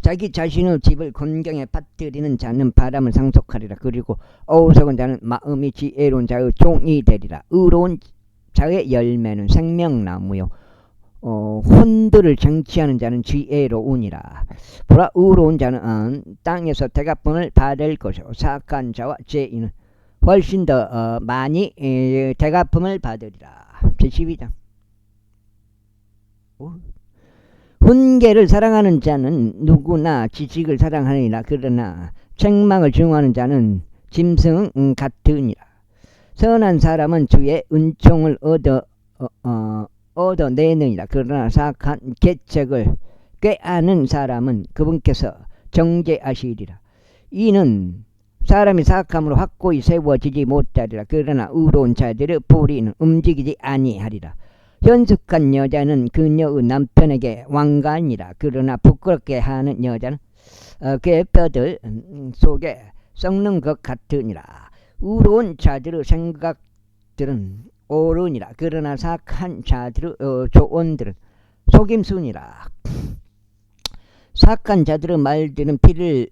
자기 자신의 집을 곤경에 빠뜨리는 자는 바람을 상속하리라. 그리고 어리석은 자는 마음이 지혜로운 자의 종이 되리라. 의로운 자의 열매는 생명나무요 혼들을 정치하는 자는 지혜로우니라. 보라, 의로운 자는 땅에서 대가품을 받을 것이요 사악한 자와 죄인은 훨씬 더 많이 대가품을 받으리라. 제12장. 훈계를 사랑하는 자는 누구나 지식을 사랑하느니라. 그러나 책망을 중하는 자는 짐승 같으니라. 선한 사람은 주의 은총을 얻어내느니라. 그러나 사악한 계책을 꾀하는 사람은 그분께서 정죄하시리라. 이는 사람이 사악함으로 확고히 세워지지 못하리라. 그러나 의로운 자들의 뿌리는 움직이지 아니하리라. 현숙한 여자는 그녀의 남편에게 왕관이라. 그러나 부끄럽게 하는 여자는 그의 뼈들 속에 썩는 것 같으니라. 의로운 자들의 생각들은 옳으니라. 그러나 사악한 자들의 조언들은 속임수니라. 사악한 자들의 말들은 피를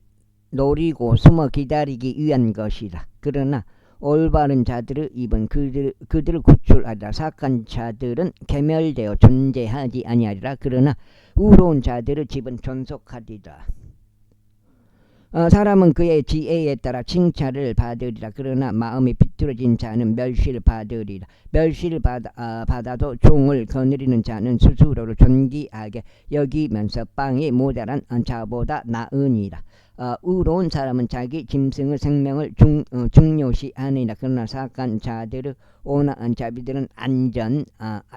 노리고 숨어 기다리기 위한 것이다. 그러나 올바른 자들의 입은 그들을 구출하리라. 사악한 자들은 개멸되어 존재하지 아니하리라. 그러나 의로운 자들의 집은 존속하리라. 사람은 그의 지혜에 따라 칭찬을 받으리라. 그러나 마음이 비뚤어진 자는 멸시를 받으리라. 멸시를 받아도 종을 거느리는 자는 스스로를 존귀하게 여기면서 빵이 모자란 자보다 나으니라. 의로운 사람은 자기 짐승의 생명을 중요시하느니라. 그러나 사악한 자들의 온화한 자비들은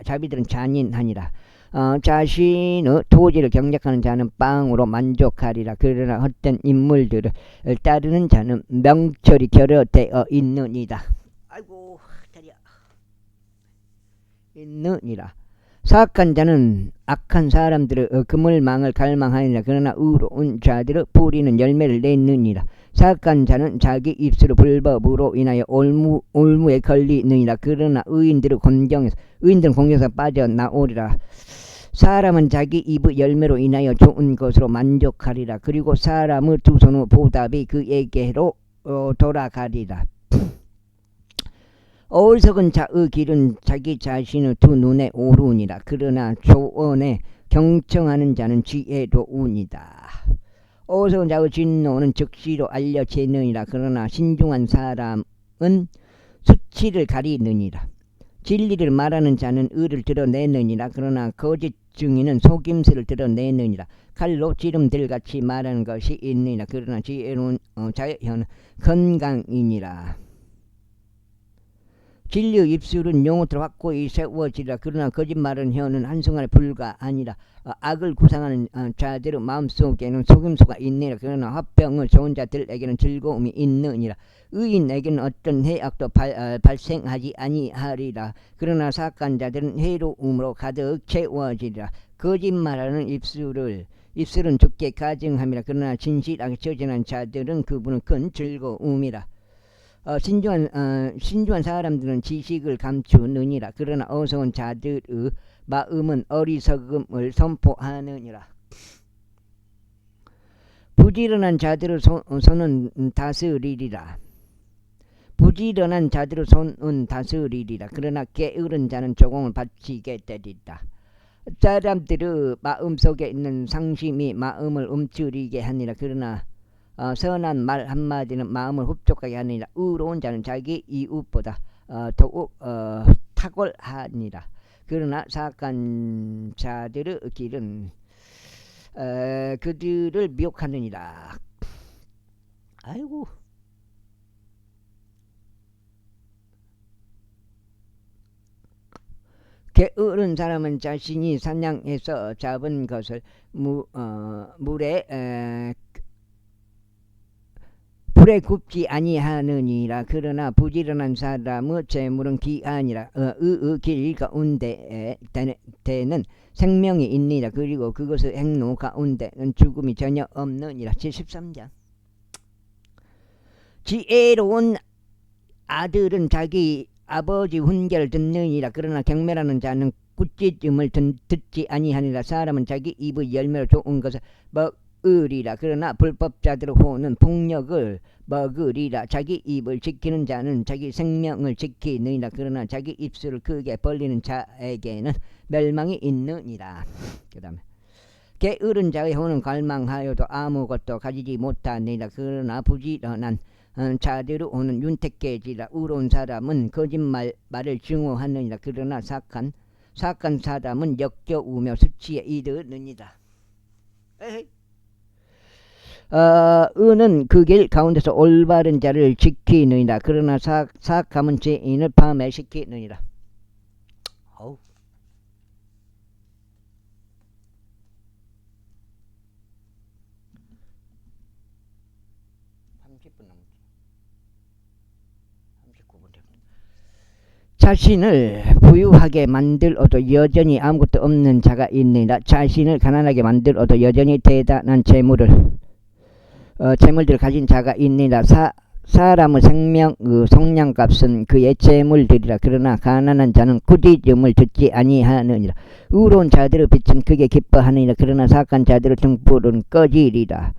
자비들은 잔인하니라. 자신의 토지를 경작하는 자는 빵으로 만족하리라. 그러나 헛된 인물들을 따르는 자는 명철이 결여되어 있느니라. 아이고 다리야. 있느니라. 사악한 자는 악한 사람들의 그물망을 갈망하니라. 그러나 의로운 자들의 뿌리는 열매를 내느니라. 사악한 자는 자기 입술의 불법으로 인하여 올무에 걸리느니라. 그러나 의인들은 공경에서 빠져나오리라. 사람은 자기 입의 열매로 인하여 좋은 것으로 만족하리라. 그리고 사람의 두 손의 보답이 그에게로 돌아가리라. 어리석은 자의 길은 자기 자신의 두 눈에 오르니라. 그러나 조언에 경청하는 자는 지혜로우니라. 어리석은 자의 진노는 즉시로 알려지느니라. 그러나 신중한 사람은 수치를 가리느니라. 진리를 말하는 자는 의를 드러내느니라. 그러나 거짓 증인은 속임수를 드러내느니라. 칼로 지름들같이 말하는 것이 있느니라. 그러나 지혜로운 자의 혀는 건강이니라. 진리의 입술은 영혼으로 확고히 세워지리라. 그러나 거짓말은 혀는 한순간에 불가하니라. 악을 구상하는 자들의 마음속에는 속임수가 있느니라. 그러나 화병을 좋은 자들에게는 즐거움이 있느니라. 의인에게는 어떤 해악도 발생하지 아니하리라. 그러나 사악한 자들은 해로움으로 가득 채워지리라. 거짓말하는 입술은 죽게 가증함이라. 그러나 진실하게 처진한 자들은 그분은 큰 즐거움이라. 신중한 사람들은 지식을 감추느니라. 그러나 어리석은 자들의 마음은 어리석음을 선포하느니라. 부지런한 자들의 손은 다스리리라. 부지런한 자들의 손은 다스리리라. 그러나 게으른 자는 조공을 바치게 되리라. 사람들의 마음속에 있는 상심이 마음을 움츠리게 하니라. 그러나 선한 말 한마디는 마음을 흡족하게 하느니라. 의로운 자는 자기 이웃보다 더욱 탁월하니라. 그러나 사악한 자들의 길은 그들을 미혹하느니라. 아이고. 게으른 사람은 자신이 사냥해서 잡은 것을 불에 굽지 아니하느니라. 그러나 부지런한 사람의 재물은 귀하니라. 의의 길 가운데에는 생명이 있느니라. 그리고 그것의 행로 가운데는 죽음이 전혀 없느니라. 73장. 지혜로운 아들은 자기 아버지 훈계를 듣느니라. 그러나 경멸하는 자는 꾸짖음을 듣지 아니하니라. 사람은 자기 입의 열매로 좋은 것을 먹으리라. 그러나 불법자들의 호는 폭력을 먹으리라. 자기 입을 지키는 자는 자기 생명을 지키느니라. 그러나 자기 입술을 크게 벌리는 자에게는 멸망이 있느니라. 그 다음에 게으른 자의 호는 갈망하여도 아무것도 가지지 못하느니라. 그러나 부지런한 자들의 호는 윤택해지라. 의로운 사람은 거짓말을 증오하느니라. 그러나 사악한 사람은 역겨우며 수치에 이르느니라. 의는 그 길 가운데서 올바른 자를 지키느니라. 그러나 사악함은 죄인을 파멸시키느니라. 어우. 30분 남았어. 자신을 부유하게 만들어도 여전히 아무것도 없는 자가 있느니라. 자신을 가난하게 만들어도 여전히 대단한 재물들을 가진 자가 있느니라. 사람의 생명 속량값은 그의 재물들이라. 그러나 가난한 자는 꾸짖음을 듣지 아니하느니라. 의로운 자들의 빛은 크게 기뻐하느니라. 그러나 사악한 자들의 등불은 꺼지리라.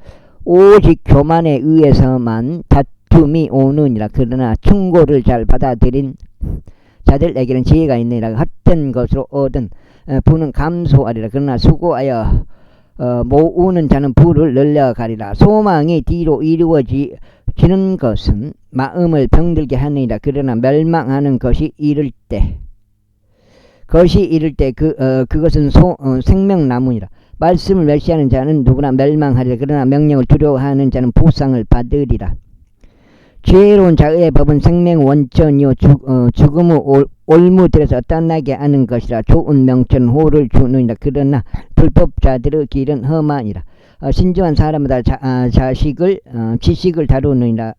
오직 교만에 의해서만 다툼이 오느니라. 그러나 충고를 잘 받아들인 자들에게는 지혜가 있느니라. 헛된 것으로 얻은 부는 감소하리라. 그러나 수고하여 모으는 자는 부를 늘려가리라. 소망이 뒤로 이루어지는 것은 마음을 병들게 하느니라. 그러나 멸망하는 것이 이를 때 그것은 생명나무니라. 말씀을 멸시하는 자는 누구나 멸망하리라. 그러나 명령을 두려워하는 자는 보상을 받으리라. 지혜로운 자의 법은 생명 원천이요 죽음의 올무들에서 떠나게 하는 것이라. 좋은 명철은 호를 주느니라. 그러나 불법자들의 길은 험하니라. 신중한 사람마다 지식을 다루느니라.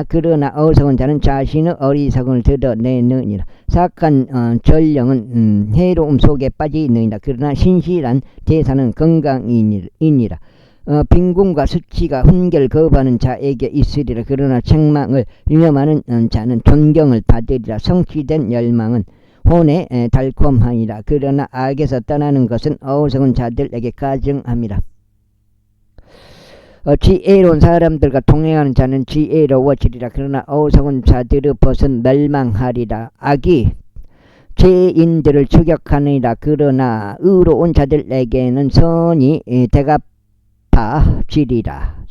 그러나 어리석은 자는 자신의 어리석음을 드러내느니라. 사악한 전령은 해로움 속에 빠지느니라. 그러나 신실한 제사는 건강이니라. 빈궁과 수치가 훈계를 거부하는 자에게 있으리라. 그러나 책망을 유념하는 자는 존경을 받으리라. 성취된 열망은 혼에 달콤하니라. 그러나 악에서 떠나는 것은 어리석은 자들에게 가증함이라. 지혜로운 사람들과 동행하는 자는 지혜로워지리라. 그러나 어리석은 자들의 벗은 멸망하리라. 악이 죄인들을 추격하느니라. 그러나 의로운 자들에게는 선이 대갚아지리라.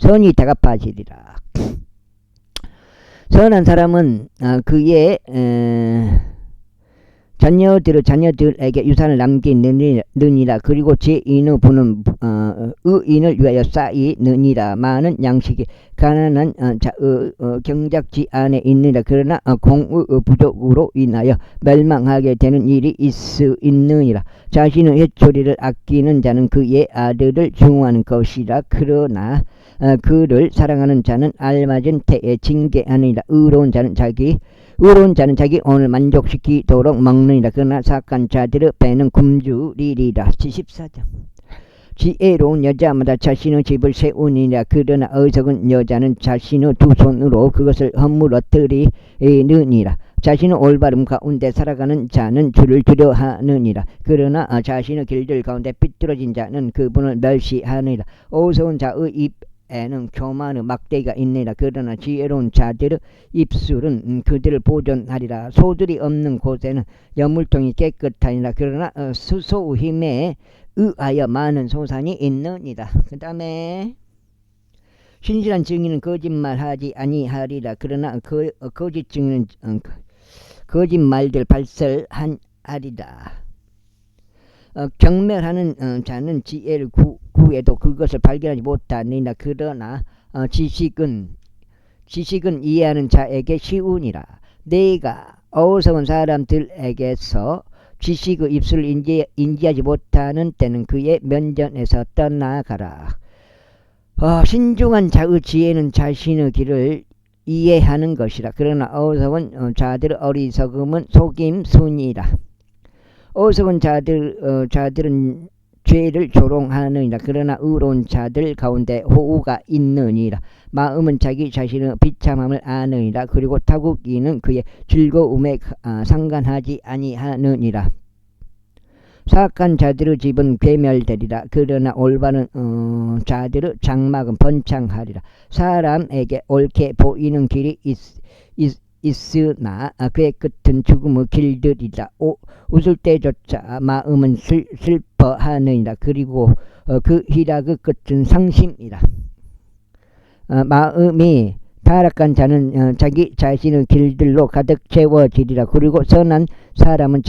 선한 사람은 그의 자녀들에게 유산을 남기느니라. 그리고 죄인의 부는 의인을 위하여 쌓이느니라. 많은 양식이 가난한 자의 경작지 안에 있느니라. 그러나 공의 부족으로 인하여 멸망하게 되는 일이 있느니라. 자신의 회초리를 아끼는 자는 그의 아들을 증오하는 것이라. 그러나 그를 사랑하는 자는 알맞은 때에 징계하느니라. 의로운 자는 자기 오늘 만족시키도록 먹느니라. 그러나 사악한 자들의 배는 굶주리리라. 74장. 지혜로운 여자마다 자신의 집을 세우느니라. 그러나 어리석은 여자는 자신의 두 손으로 그것을 허물어뜨리느니라. 자신의 올바름 가운데 살아가는 자는 주를 두려워하느니라. 그러나 자신의 길들 가운데 삐뚤어진 자는 그분을 멸시하느니라. 어리석은 자의 입에는 교만의 막대기가 있느니라. 그러나 지혜로운 자들의 입술은 그들을 보존하리라. 소들이 없는 곳에는 여물통이 깨끗하니라. 그러나 수소의 힘에 의하여 많은 소산이 있느니라. 그 다음에 신실한 증인은 거짓말하지 아니하리라. 그러나 거짓 증인은 거짓말들 발설하리라. 경멸하는 자는 지혜를 구해도 그것을 발견하지 못하느니라. 그러나 지식은 이해하는 자에게 쉬우니라. 내가 어리석은 사람들에게서 지식의 입술을 인지하지 못하는 때는 그의 면전에서 떠나가라. 신중한 자의 지혜는 자신의 길을 이해하는 것이라. 그러나 어리석은 자들의 어리석음은 속임수니라. 어리석은 자들은 죄를 조롱하느니라. 그러나 의로운 자들 가운데 호우가 있느니라. 마음은 자기 자신의 비참함을 아느니라. 그리고 타국이는 그의 즐거움에 상관하지 아니하느니라. 사악한 자들의 집은 괴멸되리라. 그러나 올바른 자들의 장막은 번창하리라. 사람에게 옳게 보이는 길이 있으나 그의 끝은 죽음의 길들이라. 웃을 때조차 마음은 슬퍼하느니라. 그리고 그 희락의 끝은 상심이라. 마음이 타락한 자는 자기 자신의 길들로 가득 채워지리라. 그리고 선한 사람은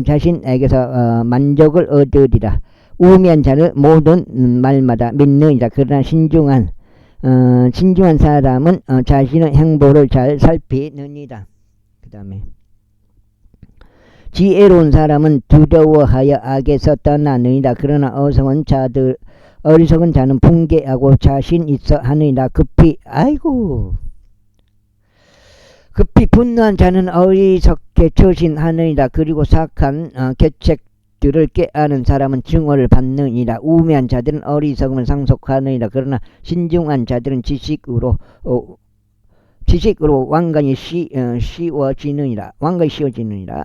자신에게서 만족을 얻으리라. 우매한 자는 모든 말마다 믿느니라. 그러나 신중한 사람은 자신의 행보를 잘 살피느니라. 그 다음에 지혜로운 사람은 두려워하여 악에서 떠나느니라. 그러나 어리석은 자는 붕괴하고 자신 있어 하느니라. 급히 급히 분노한 자는 어리석게 처신하느니라. 그리고 사악한 계책들을 꾀하는 사람은 증오를 받느니라. 우매한 자들은 어리석음을 상속하느니라. 그러나 신중한 자들은 지식으로 왕관이 씌워지느니라.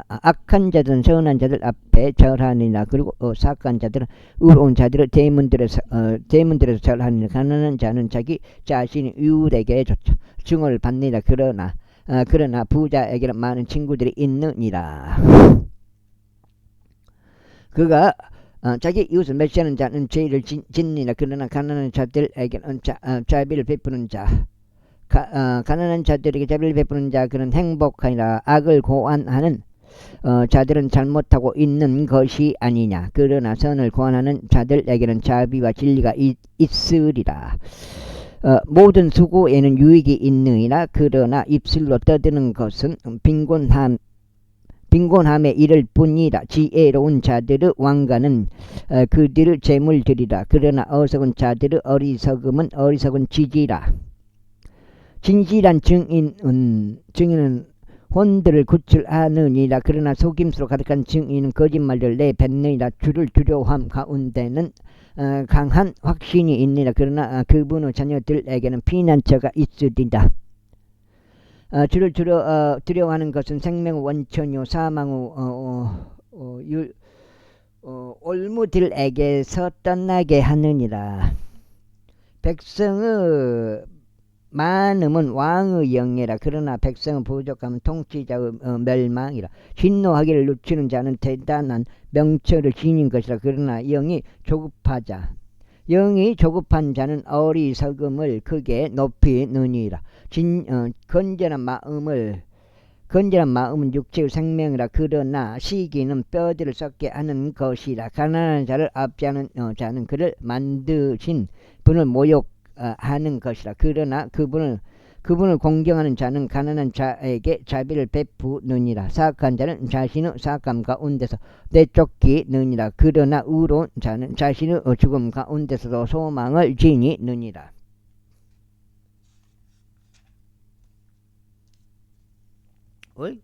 악한 자들은 선한 자들 앞에 절하느니라. 그리고 사악한 자들은 의로운 자들을 대문들에서 절하느니라. 가난한 자는 자기 자신이 유대게 증오를 받느니라. 그러나 부자에게는 많은 친구들이 있느니라. 그가 자기 이웃을 멸시하는 자는 죄를 짓느니라. 그러나 가난한 자들에게는 자비를 베푸는 자 가난한 자들에게 자비를 베푸는 자 그는 행복하니라. 악을 고안하는 자들은 잘못하고 있는 것이 아니냐. 그러나 선을 고안하는 자들에게는 자비와 진리가 있으리라. 모든 수고에는 유익이 있느니라. 그러나 입술로 떠드는 것은 빈곤함에 이를 뿐이라. 지혜로운 자들의 왕관은 그들의 재물들이라. 그러나 어리석은 자들의 어리석은 지지라. 진실한 증인은 혼들을 구출하느니라. 그러나 속임수로 가득한 증인은 거짓말을 내뱉느니라. 주를 두려워함 가운데는 강한 확신이 있느니라. 그러나 그분의 자녀들에게는 피난처가 있으리라. 주를 두려워하는 것은 생명의 원천이요 사망의 올무들에게서 떠나게 하느니라. 백성의 많음은 왕의 영예라. 그러나 백성은 부족하면 통치자의 멸망이라. 진노하기를 늦추는 자는 대단한 명철을 지닌 것이라. 그러나 영이 조급한 자는 어리석음을 크게 높이느니라. 건전한 마음은 육체의 생명이라. 그러나 시기는 뼈들을 썩게 하는 것이라. 가난한 자를 압제하는 자는 그를 만드신 분을 모욕하는 것이라. 그러나 그분을 공경하는 자는 가난한 자에게 자비를 베푸느니라. 사악한 자는 자신의 사악함 가운데서 내쫓기느니라. 그러나 의로운 자는 자신의 죽음 가운데서도 소망을 지니느니라. 어이?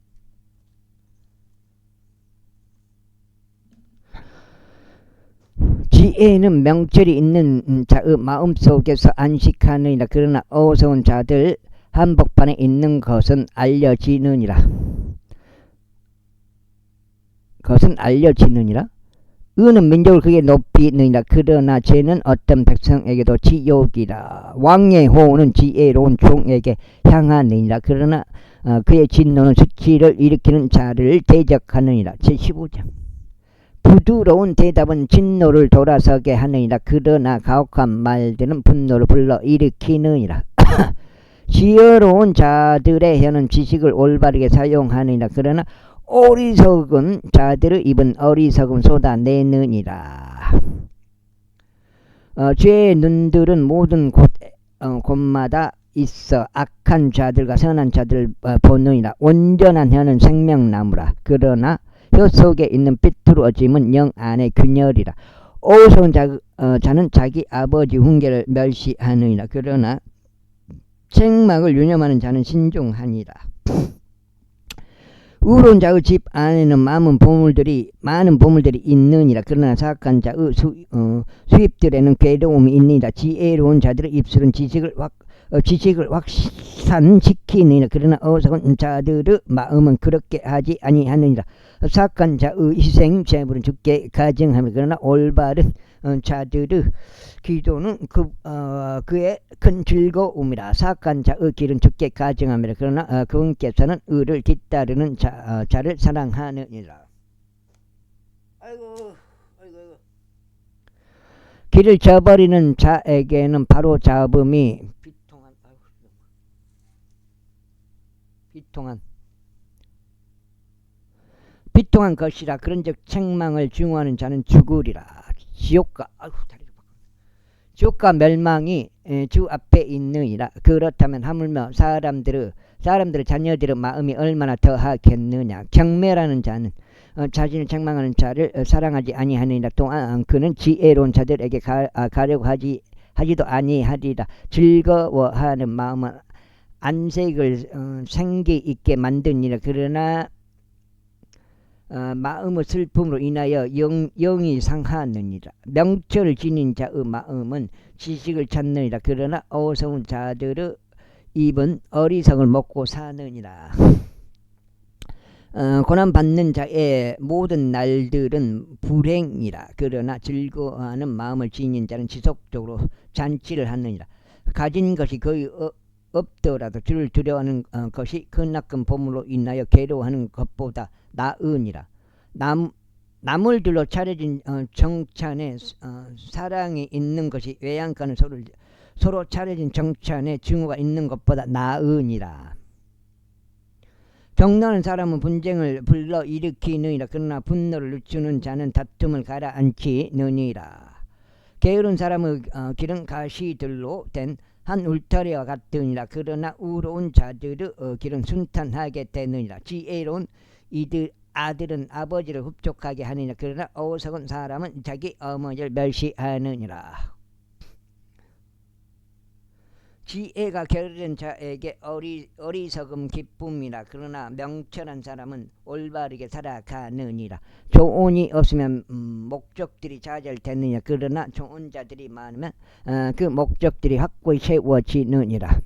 지혜는 명철이 있는 자의 마음속에서 안식하느니라. 그러나 어리석은 자들 한복판에 있는 것은 알려지느니라. 의는 민족을 크게 높이느니라. 그러나 죄는 어떤 백성에게도 지옥이라. 왕의 호는 지혜로운 종에게 향하느니라. 그러나 그의 진노는 수치를 일으키는 자를 대적하느니라. 제15장. 부드러운 대답은 진노를 돌아서게 하느니라. 그러나 가혹한 말들은 분노를 불러일으키느니라. 지혜로운 자들의 혀는 지식을 올바르게 사용하느니라. 그러나 어리석은 자들의 입은 어리석음 쏟아내느니라. 죄의 눈들은 모든 곳마다 있어 악한 자들과 선한 자들을 보느니라. 온전한 혀는 생명나무라. 그러나 혀 속에 있는 삐뚤어짐은 영 안의 균열이라. 어리석은 자는 자기 아버지 훈계를 멸시하느니라. 그러나 책망을 유념하는 자는 신중하니라. 의로운 자의 집 안에는 많은 보물들이 있느니라. 그러나 사악한 자의 수입들에는 괴로움이 있느니라. 지혜로운 자들의 입술은 지식을 확산시키느니라. 그러나 어리석은 자들의 마음은 그렇게 하지 아니하느니라. 사악한 자의 희생 제물은 주께 가증하며 그러나 올바른 자들의 기도는 그의 큰 즐거움이라. 사악한 자의 길은 주께 가증하며 그러나 그분께서는 의를 뒤따르는 자를 사랑하느니라. 아이고. 길을 저버리는 자에게는 바로 잡음이 비통한 것이라. 그런즉 책망을 증오하는 자는 죽으리라. 지옥과 멸망이 주 앞에 있느니라. 그렇다면 하물며 사람들의 자녀들의 마음이 얼마나 더하겠느냐. 경매라는 자는 자신을 책망하는 자를 사랑하지 아니하느니라. 또한 그는 지혜로운 자들에게 가려고 하지도 아니하리라. 즐거워하는 마음은 안색을 생기 있게 만드니라. 그러나 마음의 슬픔으로 인하여 영이 상하느니라. 명철을 지닌 자의 마음은 지식을 찾느니라. 그러나 어리석은 자들의 입은 어리석을 먹고 사느니라. 고난받는 자의 모든 날들은 불행이라. 그러나 즐거워하는 마음을 지닌 자는 지속적으로 잔치를 하느니라. 가진 것이 거의 없더라도 주를 두려워하는 것이 크나큰 보물로 인하여 괴로워하는 것보다 나으니라. 남을 둘러 차려진 정찬에 사랑이 있는 것이 외양간을 서로 차려진 정찬에 증오가 있는 것보다 나으니라. 경건한 사람은 분쟁을 불러 일으키느니라. 그러나 분노를 늦추는 자는 다툼을 가라앉히느니라. 게으른 사람의 길은 가시들로 된 한 울타리와 같으니라. 그러나 우로운 자들의 길은 순탄하게 되느니라. 지혜로운 아들은 아버지를 흡족하게 하느니라. 그러나 어리석은 사람은 자기 어머니를 멸시하느니라. 지혜가 게으른 자에게 어리석음 기쁨이라. 그러나 명철한 사람은 올바르게 살아가느니라. 조언이 없으면 목적들이 좌절되느니라. 그러나 좋은 자들이 많으면 그 목적들이 확고히 세워지느니라.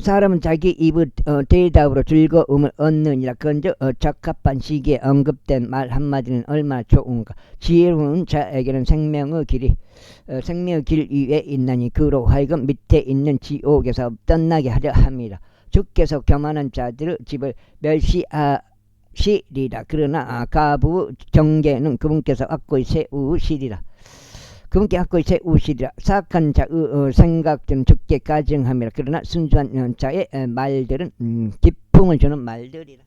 사람은 자기 입의 대답으로 즐거움을 얻느니라. 그런즉 적합한 시기에 언급된 말 한마디는 얼마나 좋은가. 지혜로운 자에게는 생명의 길 위에 있나니 그로 하여금 밑에 있는 지옥에서 떠나게 하려 함이라. 주께서 교만한 자들의 집을 멸시리라. 그러나 가부의 정계는 그분께서 확고히 세우시리라. 사악한 자의 생각들은 죽게 가증함이라. 그러나 순수한 자의 말들은 기쁨을 주는 말들이라.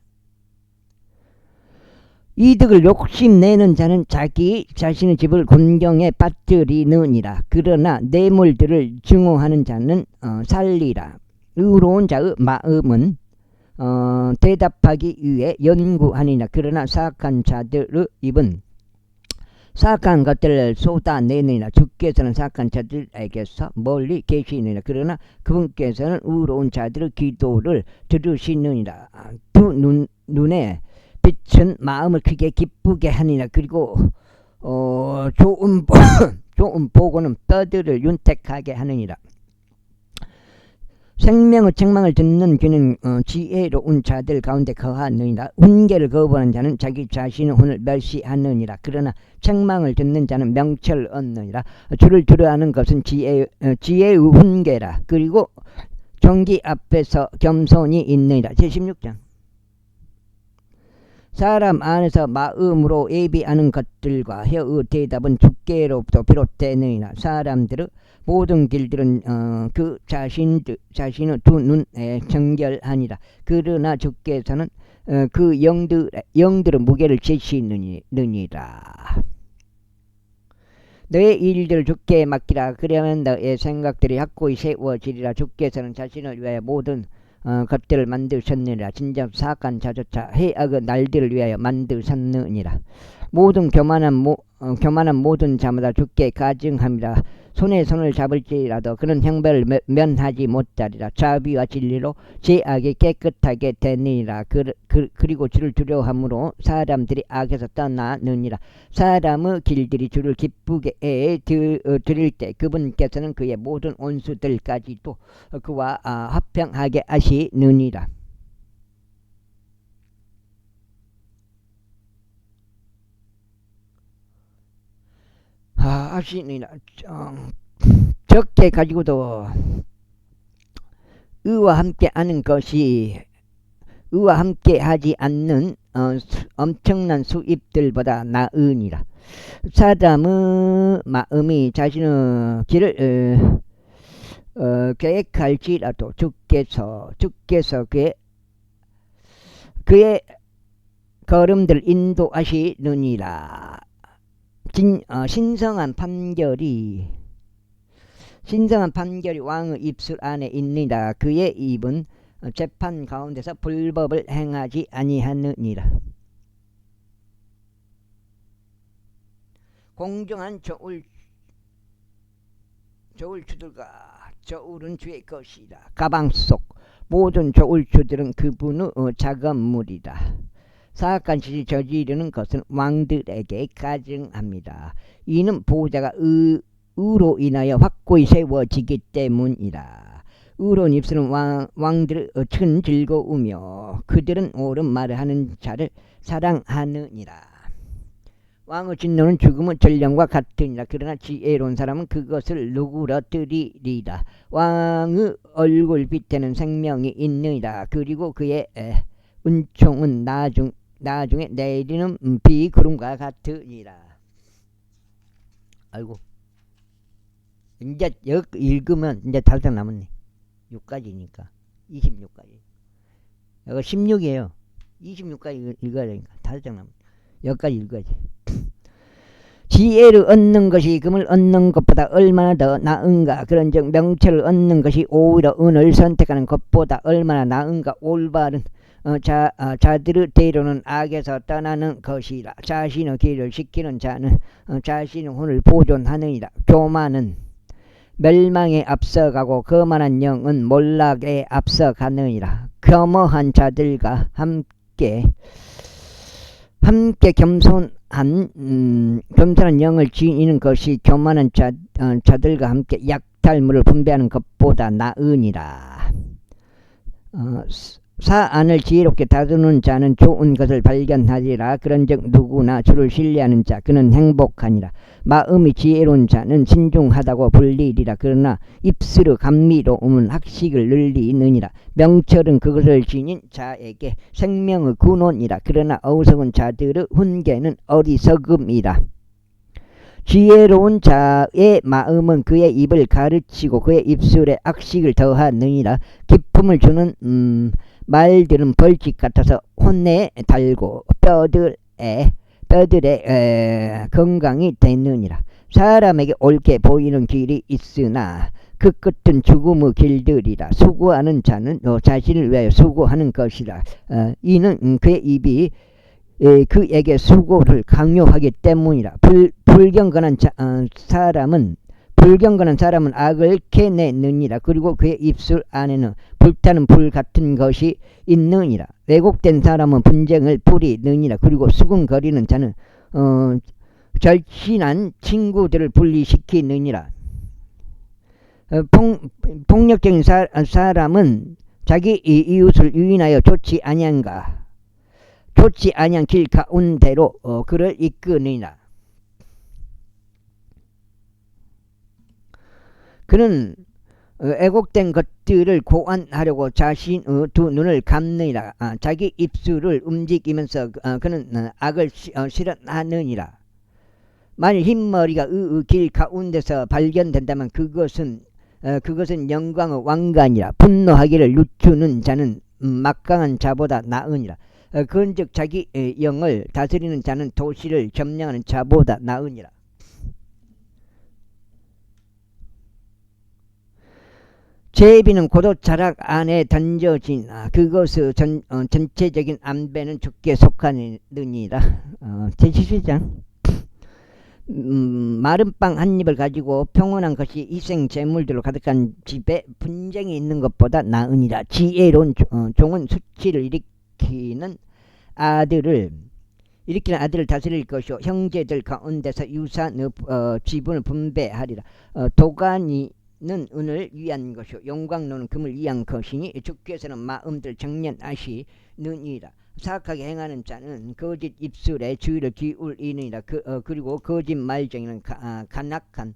이득을 욕심내는 자는 자기 자신의 집을 곤경에 빠뜨리느니라. 그러나 뇌물들을 증오하는 자는 살리라. 의로운 자의 마음은 대답하기 위해 연구하니라. 그러나 사악한 자들의 입은 사악한 것들을 쏟아내느니라. 주께서는 사악한 자들에게서 멀리 계시느니라. 그러나 그분께서는 의로운 자들의 기도를 들으시느니라. 두 눈에 빛은 마음을 크게 기쁘게 하니라. 그리고 좋은 보고는 뼈들을 윤택하게 하느니라. 생명의 책망을 듣는 귀는 지혜로운 자들 가운데 거하느니라. 훈계를 거부하는 자는 자기 자신의 혼을 멸시하느니라. 그러나 책망을 듣는 자는 명철을 얻느니라. 주를 두려워하는 것은 지혜의 훈계라. 그리고 정기 앞에서 겸손이 있느니라. 제16장. 사람 안에서 마음으로 예비하는 것들과 혀의 대답은 주께로부터 비롯되느니라. 사람들의 모든 길들은 그 자신의 두 눈에 정결하니라. 그러나 주께서는 그 영들의 무게를 재시느니라. 너의 일들을 주께 맡기라. 그러면 너의 생각들이 확고히 세워지리라. 주께서는 자신을 위하여 모든 것들을 만드셨느니라. 진정 사악한 자조차 해악의 날들을 위하여 만드셨느니라. 모든 교만한 모든 자마다 주께 가증함이라. 손에 손을 잡을지라도 그는 형벌을 면하지 못하리라. 자비와 진리로 죄악이 깨끗하게 되느니라. 그리고 주를 두려워함으로 사람들이 악에서 떠나느니라. 사람의 길들이 주를 기쁘게 드릴 때 그분께서는 그의 모든 원수들까지도 그와 화평하게 하시느니라. 하시니라. 적게 가지고도 의와 함께 하는 것이 의와 함께 하지 않는 엄청난 수입들보다 나으니라. 사람의 마음이 자신의 길을 계획할지라도 주께서 그의 걸음들을 인도하시느니라. 신성한 판결이 왕의 입술 안에 있느니라. 그의 입은 재판 가운데서 불법을 행하지 아니하느니라. 공정한 조울주들과 저울은 주의 것이라. 가방 속 모든 조울주들은 그분의 작업물이다. 사악한 짓을 저지르는 것은 왕들에게 가증합니다. 이는 보호자가 의로 인하여 확고히 세워지기 때문이라. 의로운 입술은 왕들의 큰 즐거우며 그들은 옳은 말을 하는 자를 사랑하느니라. 왕의 진노는 죽음의 전령과 같으니라. 그러나 지혜로운 사람은 그것을 누그러뜨리리라. 왕의 얼굴 빛에는 생명이 있느니라. 그리고 그의 은총은 나중에 내리는 비 구름과 같으니라. 아이고, 이제 여기 읽으면 이제 5장 남았네. 6까지니까 26까지. 이거 16이에요 26까지 읽어야 되니까 5장 남았네. 여기까지 읽어야지. 지혜를 얻는 것이 금을 얻는 것보다 얼마나 더 나은가. 그런즉 명철을 얻는 것이 오히려 은을 선택하는 것보다 얼마나 나은가. 올바른 자들의 대로는 악에서 떠나는 것이라. 자신의 길을 지키는 자는 자신의 혼을 보존하느니라. 교만은 멸망에 앞서가고 거만한 영은 몰락에 앞서가느니라. 겸허한 자들과 함께 겸손한 영을 지니는 것이 교만한 자들과 함께 약탈물을 분배하는 것보다 나으니라. 사안을 지혜롭게 다루는 자는 좋은 것을 발견하리라. 그런즉 누구나 주를 신뢰하는 자 그는 행복하니라. 마음이 지혜로운 자는 신중하다고 불리리라. 그러나 입술의 감미로움은 학식을 늘리느니라. 명철은 그것을 지닌 자에게 생명의 근원이라. 그러나 어리석은 자들의 훈계는 어리석음이라. 지혜로운 자의 마음은 그의 입을 가르치고 그의 입술에 악식을 더하느니라. 기쁨을 주는 말들은 벌집 같아서 혼내 달고 뼈들에 건강이 되느니라. 사람에게 옳게 보이는 길이 있으나 그 끝은 죽음의 길들이라. 수고하는 자는 자신을 위하여 수고하는 것이라. 이는 그의 입이 그에게 수고를 강요하기 때문이라. 불경건한 사람은 악을 캐내느니라. 그리고 그의 입술 안에는 불타는 불 같은 것이 있느니라. 왜곡된 사람은 분쟁을 부리느니라. 그리고 수군거리는 자는 절친한 친구들을 분리시키느니라. 폭력적인 사람은 자기 이웃을 유인하여 좋지 아니한 길 가운데로 그를 이끄느니라. 그는 왜곡된 것들을 고안하려고 자신의 두 눈을 감느니라. 자기 입술을 움직이면서 그는 악을 실현하느니라. 만일 흰머리가 의 길 가운데서 발견된다면 그것은 영광의 왕관이라. 분노하기를 늦추는 자는 막강한 자보다 나으니라. 그런즉 자기 영을 다스리는 자는 도시를 점령하는 자보다 나으니라. 제비는 고도자락 안에 던져지나 그것의 전체적인 안배는 주께 속하느니라. 제17장. 마른 빵 한 입을 가지고 평온한 것이 희생 제물들로 가득한 집에 분쟁이 있는 것보다 나으니라. 지혜로운 종은 수치를 일으키는 아들을 다스릴 것이요 형제들 가운데서 유산의 지분을 분배하리라. 도가니는 은을 위한 것이요 용광로는 금을 위한 것이니 주께서는 마음들 정련하시느니라. 사악하게 행하는 자는 거짓 입술에 주의를 기울이느니라. 그리고 거짓 말쟁이는 간악한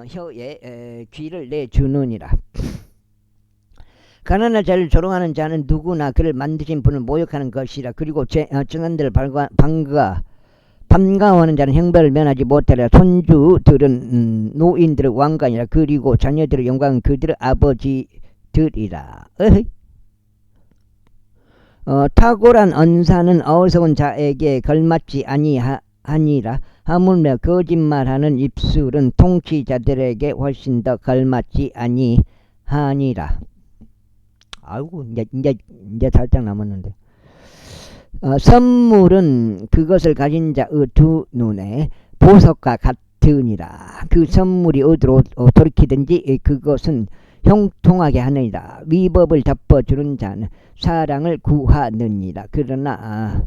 혀에 귀를 내주느니라. 가난한 자를 조롱하는 자는 누구나 그를 만드신 분을 모욕하는 것이라. 그리고 정한들을 반가워하는 자는 형벌을 면하지 못하리라. 손주들은 노인들의 왕관이라. 그리고 자녀들의 영광은 그들의 아버지들이라. 탁월한 언사는 어리석은 자에게 걸맞지 아니하니라. 하물며 거짓말하는 입술은 통치자들에게 훨씬 더 걸맞지 아니하니라. 아이고 이제 살짝 남았는데. 선물은 그것을 가진 자의 두 눈에 보석과 같으니라. 같으니라. 그 선물이 어디로 돌이키든지 그것은 형통하게 하느니라. 위법을 덮어주는 자는 사랑을 구하느니라. 그러나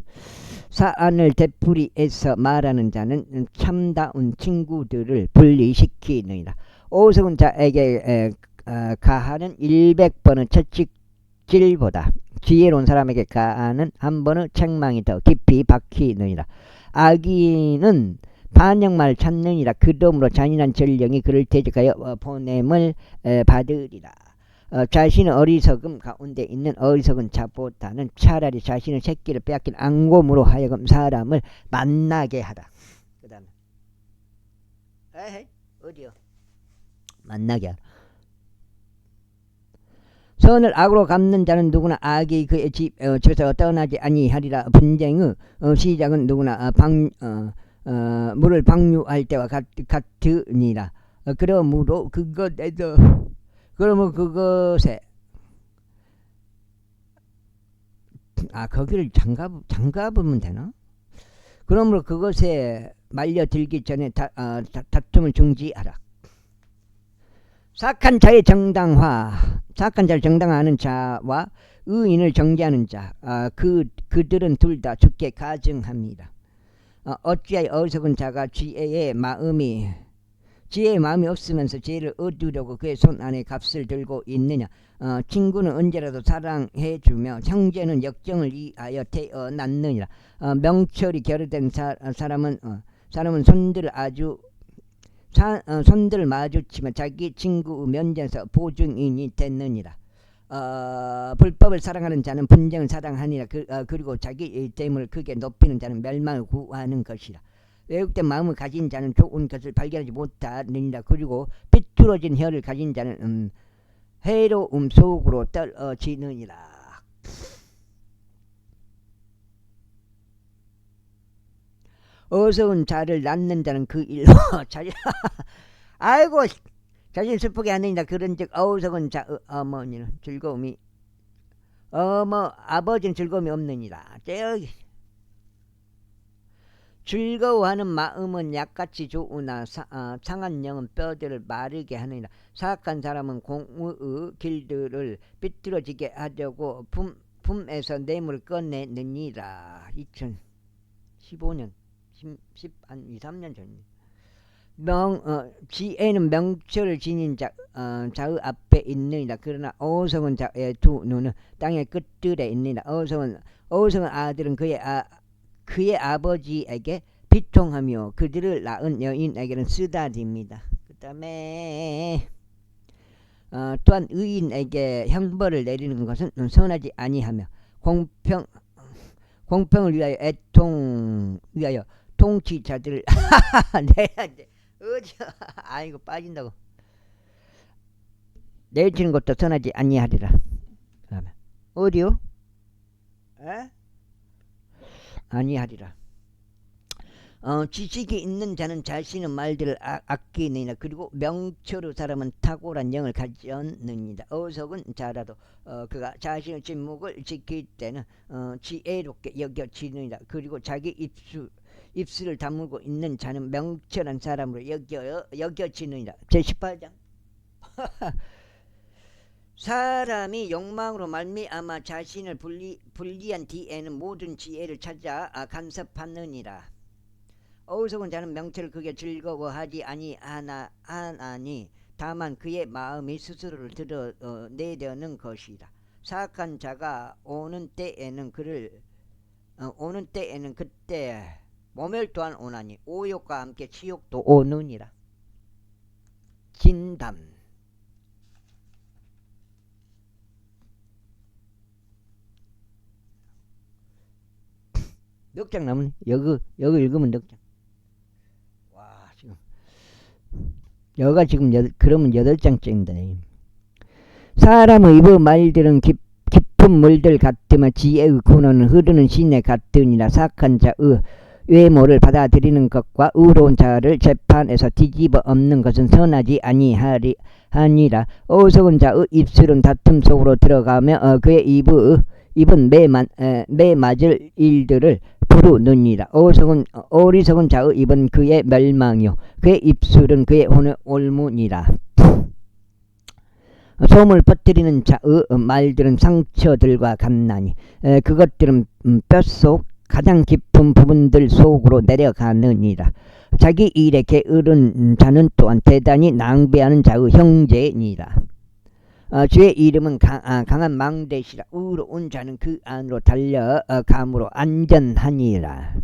사안을 되풀이해서 말하는 자는 참다운 친구들을 분리시키느니라. 어리석은 자에게 가하는 100번의 채찍질보다 지혜로운 사람에게 가하는 한 번의 책망이 더 깊이 박히느니라. 악인은 반역말 찾느니라. 그러므로 잔인한 전령이 그를 대적하여 보냄을 받으리라. 자신의 어리석음 가운데 있는 어리석은 자보다는 차라리 자신의 새끼를 빼앗긴 앙곰으로 하여금 사람을 만나게 하라. 그 다음에 에헤이 어디요? 만나게 하라. 선을 악으로 갚는 자는 누구나 악이 그의 집에서 떠나지 아니하리라. 분쟁의 시작은 누구나 물을 방류할 때와 같으니라. 그러므로 그것에 거기를 잠가보면 되나? 그러므로 그것에 말려들기 전에 다툼을 중지하라. 사악한 자의 사악한 자를 정당화하는 자와 의인을 정죄하는 자, 그들은 둘 다 죽게 가증합니다. 어찌하여 어리석은 자가 지혜의 마음이 없으면서 지혜를 얻으려고 그의 손 안에 값을 들고 있느냐. 친구는 언제라도 사랑해주며 형제는 역정을 위하여 태어났느니라. 명철이 결여된 사람은 손들을 마주치면 자기 친구 면전에서 보증인이 됐느니라. 불법을 사랑하는 자는 분쟁을 사랑하니라. 그리고 자기 됨을 크게 높이는 자는 멸망을 구하는 것이라. 왜곡된 마음을 가진 자는 좋은 것을 발견하지 못하느니라. 그리고 비뚤어진 혀를 가진 자는 해로움 속으로 떨어지느니라. 어서운 자를 낳는 자는 그 일로 아이고 자신 슬프게 하느니라. 그런즉 어리석은 자 어머니는 즐거움이 아버지는 즐거움이 없느니라. 즐거워하는 마음은 약같이 좋으나 상한 영은 뼈들을 마르게 하느니라. 사악한 사람은 공의의 길들을 비뚤어지게 하려고 품에서 뇌물을 꺼내느니라. 2015년 2, 3년 전입니다. 지혜는 명철을 지닌 자의 앞에 있느니라. 그러나 어리석은 자의 두 눈은 땅의 끝들에 있느니라. 어리석은 아들은 그의 아버지에게 비통하며 그들을 낳은 여인에게는 쓰다립니다. 그 다음에 또한 의인에게 형벌을 내리는 것은 선하지 아니하며 공평을 위하여 통치자들을 내야돼. 아이고 빠진다고. 내치는 것도 선하지 아니하리라. 어디요? 아니하리라. 지식이 있는 자는 자신의 말들을 아끼느니라. 그리고 명철의 사람은 탁월한 영을 가졌느니라. 어리석은 자라도 그가 자신의 침묵을 지킬 때는 지혜롭게 여겨지느니라. 그리고 자기 입술을 다물고 있는 자는 명철한 사람으로 여겨지느니라. 제18장 사람이 욕망으로 말미암아 자신을 불리한 뒤에는 모든 지혜를 찾아 간섭하느니라. 어리석은 자는 명철을 크게 즐거워하지 아니하나니 다만 그의 마음이 스스로를 드러내려는 것이라. 사악한 자가 오는 때에는 그때 모멸 또한 오나니 오욕과 함께 치욕도 오느니라. 진담 넉 장 남은 여기 읽으면 넉 장. 와 지금 여가 지금 그러면 8장째인데. 사람의 입의 말들은 깊은 물들 같으며 지혜의 근원은 흐르는 시내 같으니라. 사악한 자의 외모를 받아들이는 것과 의로운 자를 재판에서 뒤집어 엎는 것은 선하지 아니하니라. 어리석은 자의 입술은 다툼 속으로 들어가며 그의 입은 매 맞을 일들을 부르느니라. 어리석은 자의 입은 그의 멸망이요 그의 입술은 그의 혼의 올무니라. 소음을 퍼뜨리는 자의 말들은 상처들과 같나니 그것들은 뼛속 가장 깊은 부분들 속으로 내려가느니라. 자기 일에 게으른 자는 또한 대단히 낭비하는 자의 형제니라. 주의 이름은 강한 망대시라. 의로운 자는 그 안으로 달려감으로 안전하니라.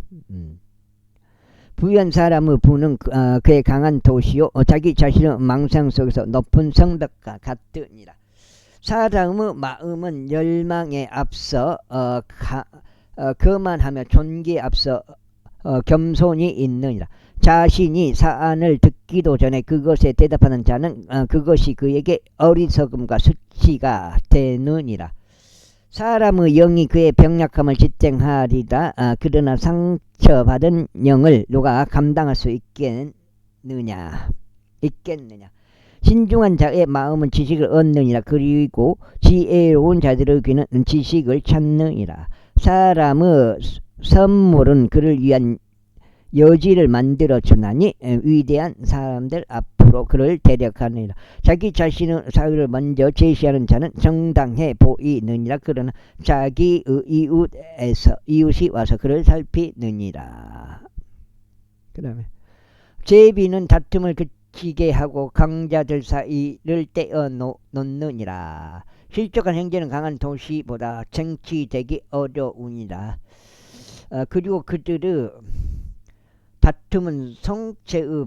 부유한 사람의 부는 그의 강한 도시요 자기 자신의 망상 속에서 높은 성벽과 같으니라. 사람의 마음은 열망에 앞서 거만하며 존귀에 앞서 겸손이 있느니라. 자신이 사안을 듣기도 전에 그것에 대답하는 자는 그것이 그에게 어리석음과 수치가 되느니라. 사람의 영이 그의 병약함을 지탱하리라. 그러나 상처받은 영을 누가 감당할 수 있겠느냐. 신중한 자의 마음은 지식을 얻느니라. 그리고 지혜로운 자들의 귀는 지식을 찾느니라. 사람의 선물은 그를 위한 여지를 만들어 주나니 위대한 사람들 앞으로 그를 대적하느니라. 자기 자신의 사유를 먼저 제시하는 자는 정당해 보이느니라. 그러나 자기의 이웃이 와서 그를 살피느니라. 그 다음에 제비는 다툼을 그치게 하고 강자들 사이를 떼어 놓느니라. 실족한 형제는 강한 도시보다 쟁취되기 어려우니라. 그리고 그들의 다툼은 성체의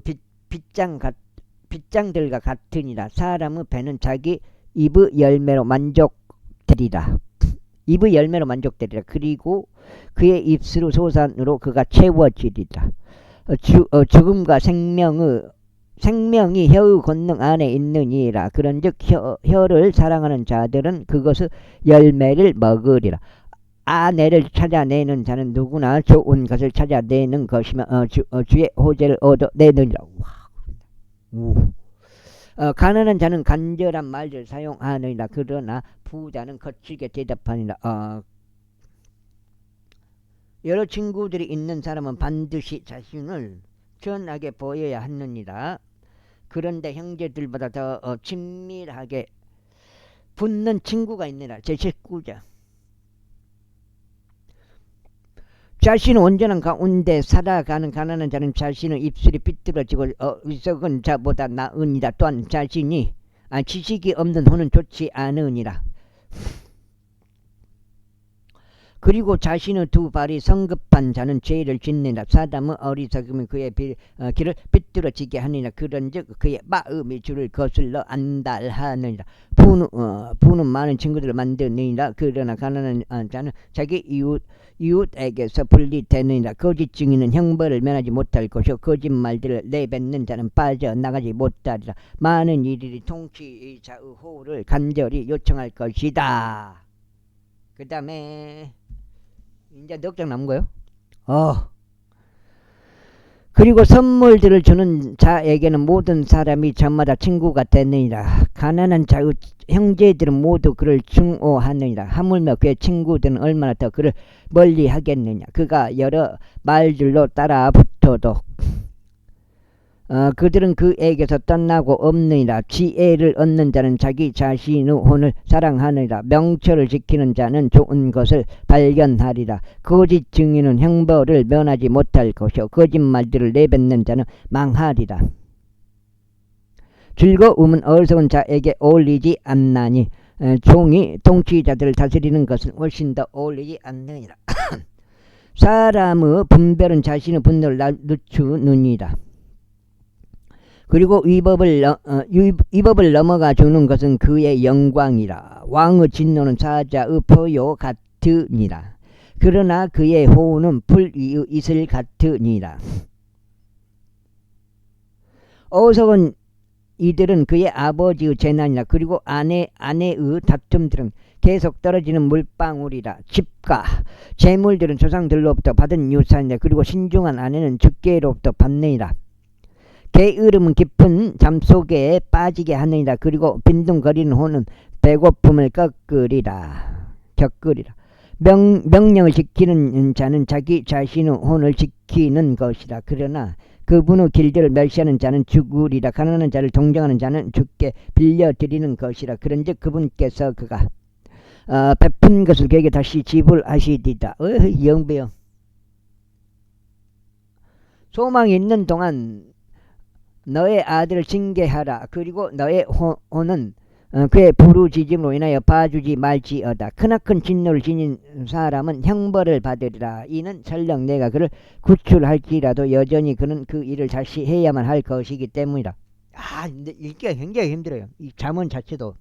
빗장들과 같으니라. 사람의 배는 자기 입의 열매로 만족되리라. 그리고 그의 입술의 소산으로 그가 채워지리라. 죽음과 생명이 혀의 권능 안에 있느니라. 그런즉 혀를 사랑하는 자들은 그것의 열매를 먹으리라. 아내를 찾아내는 자는 누구나 좋은 것을 찾아내는 것이며 주의 호재를 얻어내느니라. 가난한 자는 간절한 말을 사용하느니라. 그러나 부자는 거칠게 대답하니라. 여러 친구들이 있는 사람은 반드시 자신을 선하게 보여야 하느니라. 그런데 형제들보다 더 친밀하게 붙는 친구가 있느니라. 제19장. 자신은 온전한 가운데 살아가는 가난한 자는 자신의 입술이 삐뚤어지고 어리석은 자보다 나으니라. 또한 지식이 없는 혼은 좋지 않으니라. 그리고 자신의 두 발이 성급한 자는 죄를 짓느니라. 사람의 어리석음이 그의 길을 삐뚤어지게 하느니라. 그런즉 그의 마음이 주를 거슬러 안달하느니라. 부는 많은 친구들을 만드느니라. 그러나 가난한 자는 자기 이웃에게서 분리되느니라. 거짓 증인은 형벌을 면하지 못할 것이요 거짓말들을 내뱉는 자는 빠져나가지 못하리라. 많은 일들이 통치자의 호를 간절히 요청할 것이다. 그 다음에 이제 넉 장 남은 거요. 그리고 선물들을 주는 자에게는 모든 사람이 저마다 친구가 되느니라. 가난한 자의 형제들은 모두 그를 증오하느니라. 하물며 그의 친구들은 얼마나 더 그를 멀리 하겠느냐. 그가 여러 말들로 따라 붙어도 그들은 그에게서 떠나고 없느니라. 지혜를 얻는 자는 자기 자신의 혼을 사랑하느니라. 명철을 지키는 자는 좋은 것을 발견하리라. 거짓 증인은 형벌을 면하지 못할 것이요 거짓말들을 내뱉는 자는 망하리라. 즐거움은 어리석은 자에게 어울리지 않나니 종이 통치자들을 다스리는 것은 훨씬 더 어울리지 않느니라. 사람의 분별은 자신의 분노를 늦추느니라. 그리고 위법을 넘어가 주는 것은 그의 영광이라. 왕의 진노는 사자의 포효 같으니라. 그러나 그의 호우는 풀 위의 이슬 같으니라. 어리석은 이들은 그의 아버지의 재난이라. 그리고 아내의 다툼들은 계속 떨어지는 물방울이라. 집과 재물들은 조상들로부터 받은 유산이라. 그리고 신중한 아내는 주께로부터 받느니라. 게으름은 깊은 잠속에 빠지게 하느니라. 그리고 빈둥거리는 혼은 배고픔을 겪으리라. 명령을 지키는 자는 자기 자신의 혼을 지키는 것이라. 그러나 그분의 길들을 멸시하는 자는 죽으리라. 가난한 자를 동정하는 자는 주께 빌려드리는 것이라. 그런즉 그분께서 그가 베푼 것을 그에게 다시 지불하시리다. 영배요. 소망이 있는 동안 너의 아들을 징계하라. 그리고 너의 혼은 그의 부르짖음으로 인하여 봐주지 말지어다. 크나큰 진노를 지닌 사람은 형벌을 받으리라. 이는 설령 내가 그를 구출할지라도 여전히 그는 그 일을 다시 해야만 할 것이기 때문이라. 근데 읽기가 굉장히 힘들어요. 이 잠언 자체도.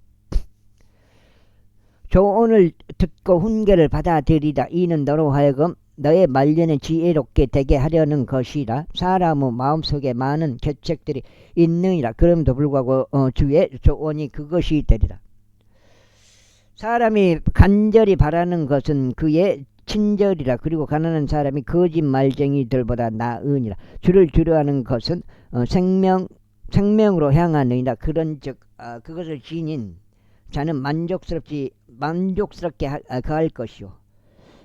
조언을 듣고 훈계를 받아들이라. 이는 너로 하여금 너의 말년에 지혜롭게 되게 하려는 것이라. 사람의 마음속에 많은 계책들이 있느니라. 그럼에도 불구하고 주의 조언이 그것이 되리라. 사람이 간절히 바라는 것은 그의 친절이라. 그리고 가난한 사람이 거짓말쟁이들보다 나으니라. 주를 두려워하는 것은 생명으로 향하느니라. 그런즉 그것을 지닌 자는 만족스럽게 거할 것이요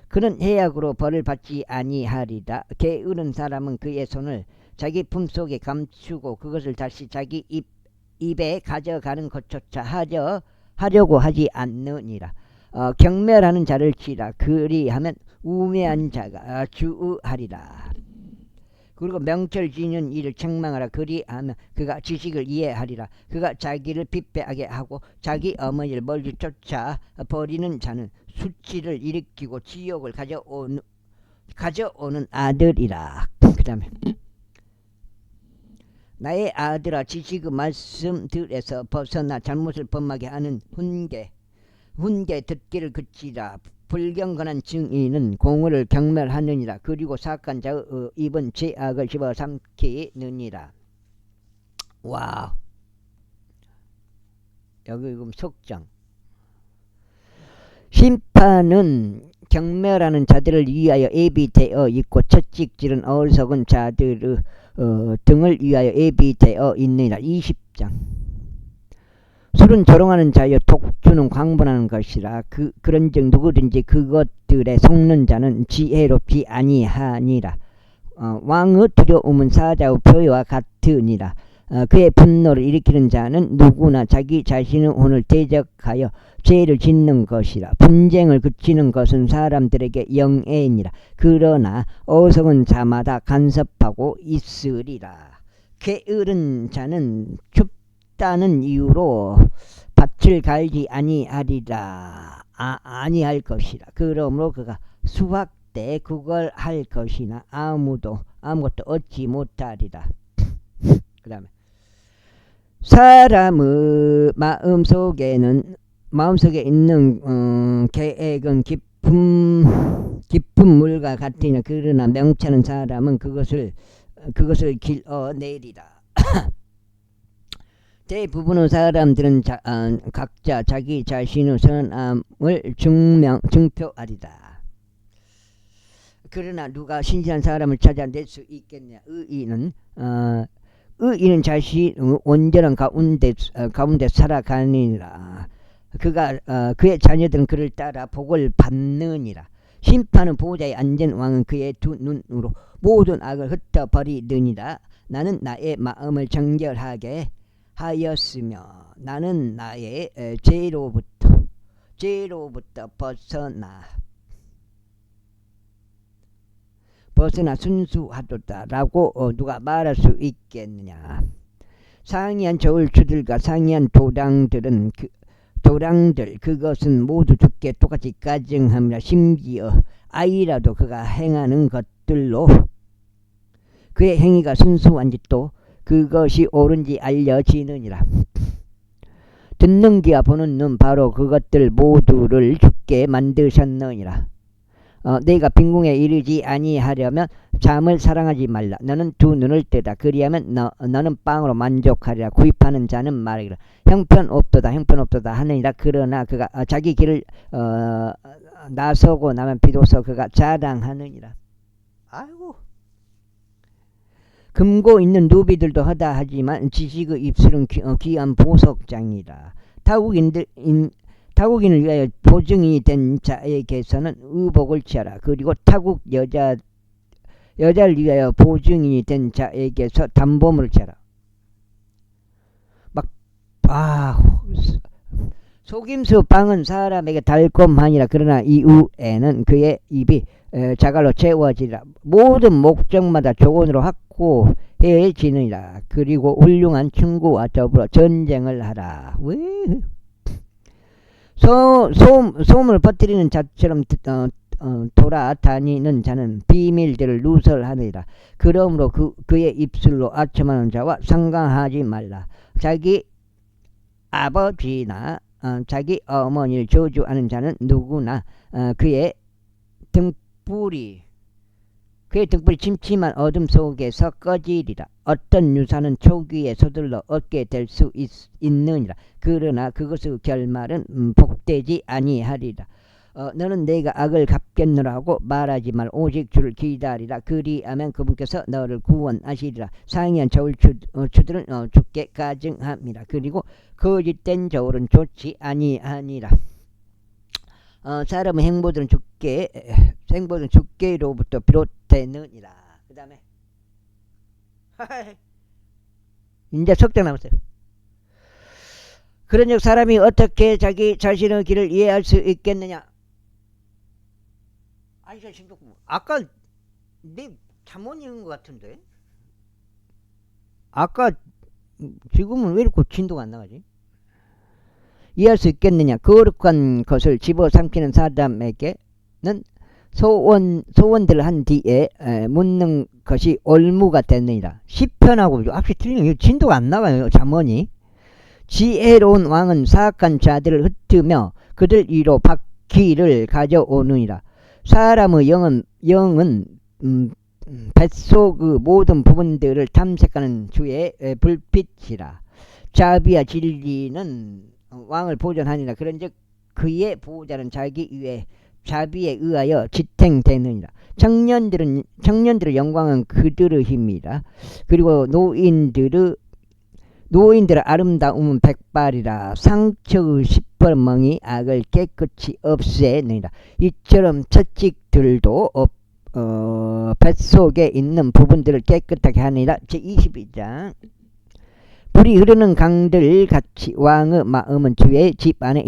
그는 해악으로 벌을 받지 아니하리다. 게으른 사람은 그의 손을 자기 품속에 감추고 그것을 다시 자기 입에 가져가는 것조차 하려고 하지 않느니라. 경멸하는 자를 치라. 그리하면 우매한 자가 주의하리라. 그리고 명철 지닌 일을 책망하라. 그리하면 그가 지식을 이해하리라. 그가 자기를 핍배하게 하고 자기 어머니를 멀리 쫓아 버리는 자는 수치를 일으키고 지옥을 가져오는 아들이라. 그 다음에 나의 아들아, 지식의 말씀들에서 벗어나 잘못을 범하게 하는 훈계 듣기를 그치라. 불경건한 증인은 공의를 경멸하느니라. 그리고 사악한 자의 입은 죄악을 집어삼키느니라. 와우. 여기 지금 속장. 심판은 경멸하는 자들을 위하여 예비되어 있고 채찍질은 어리석은 자들의 등을 위하여 예비되어 있느니라. 20장. 술은 조롱하는 자여 독주는 광분하는 것이라. 그런즉 누구든지 그것들에 속는 자는 지혜롭지 아니하니라. 왕의 두려움은 사자의 표와 같으니라. 그의 분노를 일으키는 자는 누구나 자기 자신의 혼을 대적하여 죄를 짓는 것이라. 분쟁을 그치는 것은 사람들에게 영예이니라. 그러나 어리석은 자마다 간섭하고 있으리라. 게으른 자는 춥다는 이유로 밭을 갈지 아니하리라. 아니할 것이라. 그러므로 그가 수확 때 그걸 할 것이나 아무것도 얻지 못하리라. 그 다음에 사람의 마음속에 있는 계획은 깊은 물과 같으나 그러나 명철한 사람은 그것을 길어내리라. 대부분의 사람들은 각자 자기 자신의 선함을 증표하리다. 그러나 누가 신실한 사람을 찾아낼 수 있겠냐. 의인은 자신의 온전한 가운데 살아가느니라. 그의 자녀들은 그를 따라 복을 받느니라. 심판은 보호자의 앉은 왕은 그의 두 눈으로 모든 악을 흩어버리느니라. 나는 나의 마음을 정결하게 하였으며 나는 나의 죄로부터 벗어나 순수하도다라고 누가 말할 수 있겠느냐. 상이한 저울추들과 상이한 도랑들 그것은 모두 주께 똑같이 가증함이라. 심지어 아이라도 그가 행하는 것들로 그의 행위가 순수한지 또 그것이 옳은지 알려지느니라. 듣는 귀와 보는 눈 바로 그것들 모두를 주께 만드셨느니라. 내가 빈궁에 이르지 아니하려면 잠을 사랑하지 말라. 너는 두 눈을 뜨다. 그리하면 너는 빵으로 만족하리라. 구입하는 자는 말하기를 형편없도다 하느니라. 그러나 그가 자기 길을 나서고 나면 비로소 그가 자랑하느니라. 아이고. 금고 있는 누비들도 허다하지만 지식의 입술은 귀한 보석장이라. 타국인을 위하여 보증이 된 자에게서는 의복을 취하라. 그리고 타국 여자를 위하여 보증이 된 자에게서 담보물을 취하라. 속임수 빵은 사람에게 달콤하니라. 그러나 이후에는 그의 입이 자갈로 채워지리라. 모든 목적마다 조건으로 확고해지느니라. 그리고 훌륭한 친구와 더불어 전쟁을 하라. 소문을 퍼뜨리는 자처럼 돌아다니는 자는 비밀들을 누설하느니라. 그러므로 그의 입술로 아첨하는 자와 상관하지 말라. 자기 아버지나 자기 어머니를 저주하는 자는 누구나 그의 등불이 침침한 어둠 속에서 꺼지리라. 어떤 유산은 초기에 서둘러 얻게 될 수 있느니라. 그러나 그것의 결말은 복되지 아니하리라. 너는 내가 악을 갚겠노라 하고 말하지 말. 오직 주를 기다리라. 그리하면 그분께서 너를 구원하시리라. 상이한 저울추들은 죽게 가증함이라. 그리고 거짓된 저울은 좋지 아니하니라. 사람의 행보들은 죽게로부터 비롯되느니라. 그 다음에 이제 석장 남았어요. 그런즉 사람이 어떻게 자기 자신의 길을 이해할 수 있겠느냐. 아까 내 잠못 읽은 것 같은데. 아까 지금은 왜 이렇게 진도가 안 나가지? 이해할 수 있겠느냐. 거룩한 것을 집어삼키는 사람에게는 소원들을 한 뒤에 묻는 것이 올무가 되느니라. 시편하고 확실히 틀리는 진도가 안 나가요. 잠언이. 지혜로운 왕은 사악한 자들을 흩으며 그들 위로 바퀴를 가져오느니라. 사람의 영은 뱃속의 모든 부분들을 탐색하는 주의 불빛이라. 자비와 진리는 왕을 보존하니라. 그런즉 그의 보호자는 자비에 의하여 지탱되느니라. 청년들의 영광은 그들의 힘이라. 그리고 노인들의 아름다움은 백발이라. 상처의 시퍼멍이 악을 깨끗이 없애느니라. 이처럼 채찍들도 뱃속에 있는 부분들을 깨끗하게 하느니라. 제22장. 불이 흐르는 강들 같이 왕의 마음은 주의 집 안에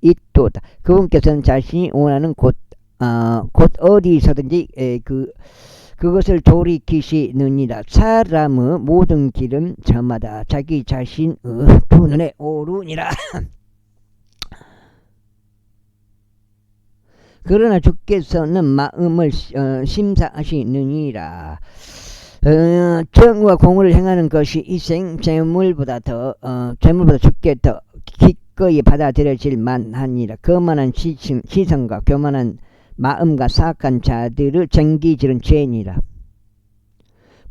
있도다. 그분께서는 자신이 원하는 곳 어디서든지 그것을 돌이키시느니라. 사람의 모든 길은 저마다 자기 자신의 두 눈에 오르니라. 그러나 주께서는 마음을 심사하시느니라. 정의와 공의를 행하는 것이 희생 재물보다 주께 더 기꺼이 받아들여질 만하니라. 거만한 시선과 교만한 마음과 사악한 자들의 쟁기질은 죄니라.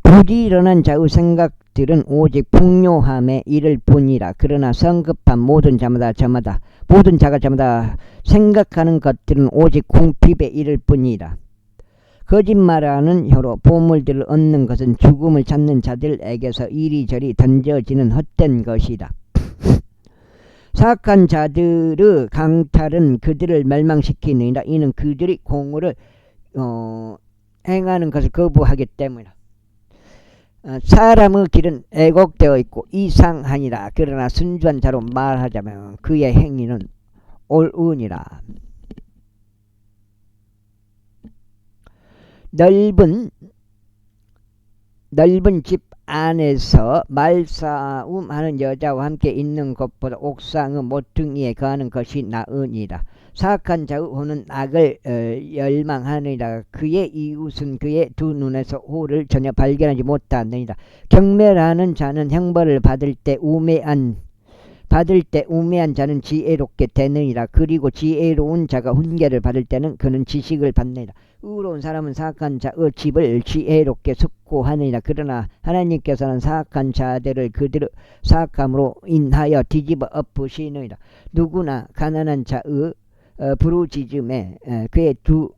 부지런한 자의 생각들은 오직 풍요함에 이를 뿐이라. 그러나 성급한 모든 자가 저마다 생각하는 것들은 오직 궁핍에 이를 뿐이라. 거짓말하는 혀로 보물들을 얻는 것은 죽음을 찾는 자들에게서 이리저리 던져지는 헛된 것이다. 사악한 자들의 강탈은 그들을 멸망시키느니라. 이는 그들이 공의를 행하는 것을 거부하기 때문이다. 사람의 길은 애곡되어 있고 이상하니라. 그러나 순수한 자로 말하자면 그의 행위는 옳으니라. 넓은 집 안에서 말싸움하는 여자와 함께 있는 것보다 옥상의 모퉁이에 거하는 것이 나으니라. 사악한 자의 혼은 악을 열망하느니라. 그의 이웃은 그의 두 눈에서 호를 전혀 발견하지 못하느니라. 경멸하는 자는 형벌을 받을 때 우매한 자는 지혜롭게 되느니라. 그리고 지혜로운 자가 훈계를 받을 때는 그는 지식을 받느니라. 의로운 사람은 사악한 자의 집을 지혜롭게 숙고하느니라. 그러나 하나님께서는 사악한 자들을 그들의 사악함으로 인하여 뒤집어 엎으시느니라. 누구나 가난한 자의 부르짖음에 그의 두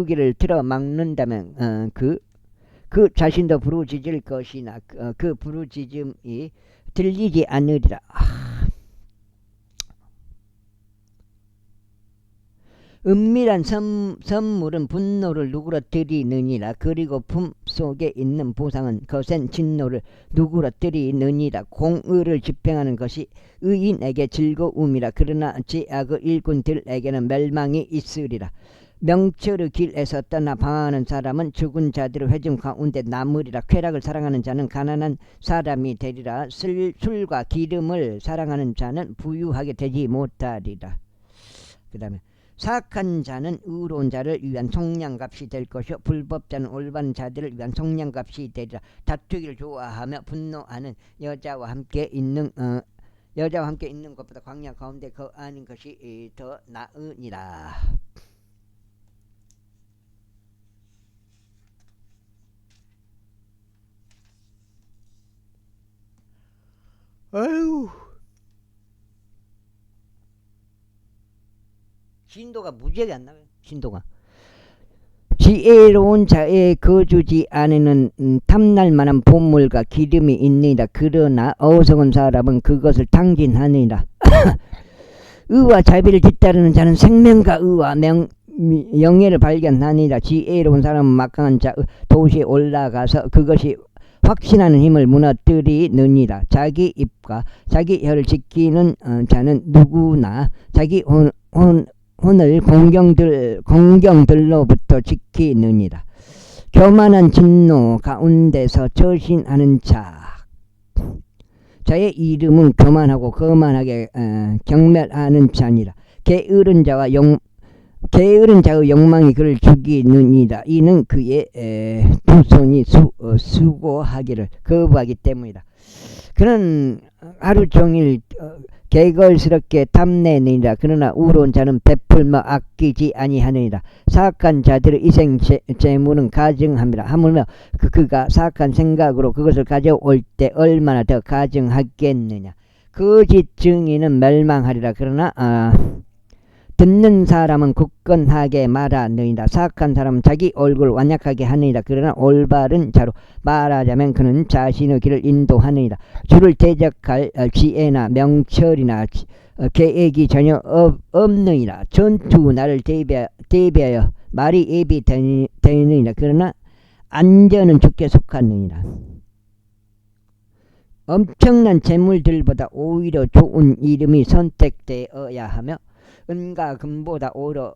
귀를 틀어 막는다면 그 자신도 부르짖을 것이나 그 부르짖음이 들리지 않으리라. 은밀한 선물은 분노를 누그러뜨리느니라. 그리고 품 속에 있는 보상은 거센 진노를 누그러뜨리느니라. 공의를 집행하는 것이 의인에게 즐거움이라. 그러나 죄악의 일꾼들에게는 멸망이 있으리라. 명철의 길에서 떠나 방황하는 사람은 죽은 자들의 회중 가운데 남으리라. 쾌락을 사랑하는 자는 가난한 사람이 되리라. 술과 기름을 사랑하는 자는 부유하게 되지 못하리라. 그 다음에 사악한 자는 의로운 자를 위한 속량값이 될 것이요 불법자는 올바른 자들을 위한 속량값이 되리라. 다투기를 좋아하며 분노하는 여자와 함께 있는 것보다 광야 가운데 거하는 것이 더 나으니라. 아유, 진도가 무지하게 안 나와요. 진도가. 지혜로운 자의 거주지 안에는 탐날 만한 보물과 기름이 있느니라. 그러나 어리석은 사람은 그것을 탕진하느니라. 의와 자비를 뒤따르는 자는 생명과 의와 영예를 발견하느니라. 지혜로운 사람은 막강한 자의 도시에 올라가서 그것이 확신하는 힘을 무너뜨리느니라. 자기 입과 자기 혀를 지키는 자는 누구나 자기 혼을 공경들로부터 지키느니라. 교만한 진노 가운데서 처신하는 자의 이름은 교만하고 거만하게 경멸하는 자니라. 게으른 자의 욕망이 그를 죽이느니라. 이는 그의 두 손이 수고하기를 거부하기 때문이다. 그는 하루 종일 개걸스럽게 탐내느니라. 그러나 의로운 자는 베풀며 아끼지 아니하느니라. 사악한 자들의 이생 재물은 가증함이라. 하물며 그가 사악한 생각으로 그것을 가져올 때 얼마나 더 가증하겠느냐. 거짓 증인은 멸망하리라. 그러나 듣는 사람은 굳건하게 말하느니라. 사악한 사람은 자기 얼굴을 완약하게 하느니라. 그러나 올바른 자로 말하자면 그는 자신의 길을 인도하느니라. 주를 대적할 지혜나 명철이나 계획이 전혀 없느니라. 전투 나를 대비하여 말이 예비되느니라. 그러나 안전은 주께 속하느니라. 엄청난 재물들보다 오히려 좋은 이름이 선택되어야 하며 은과 금보다 오히려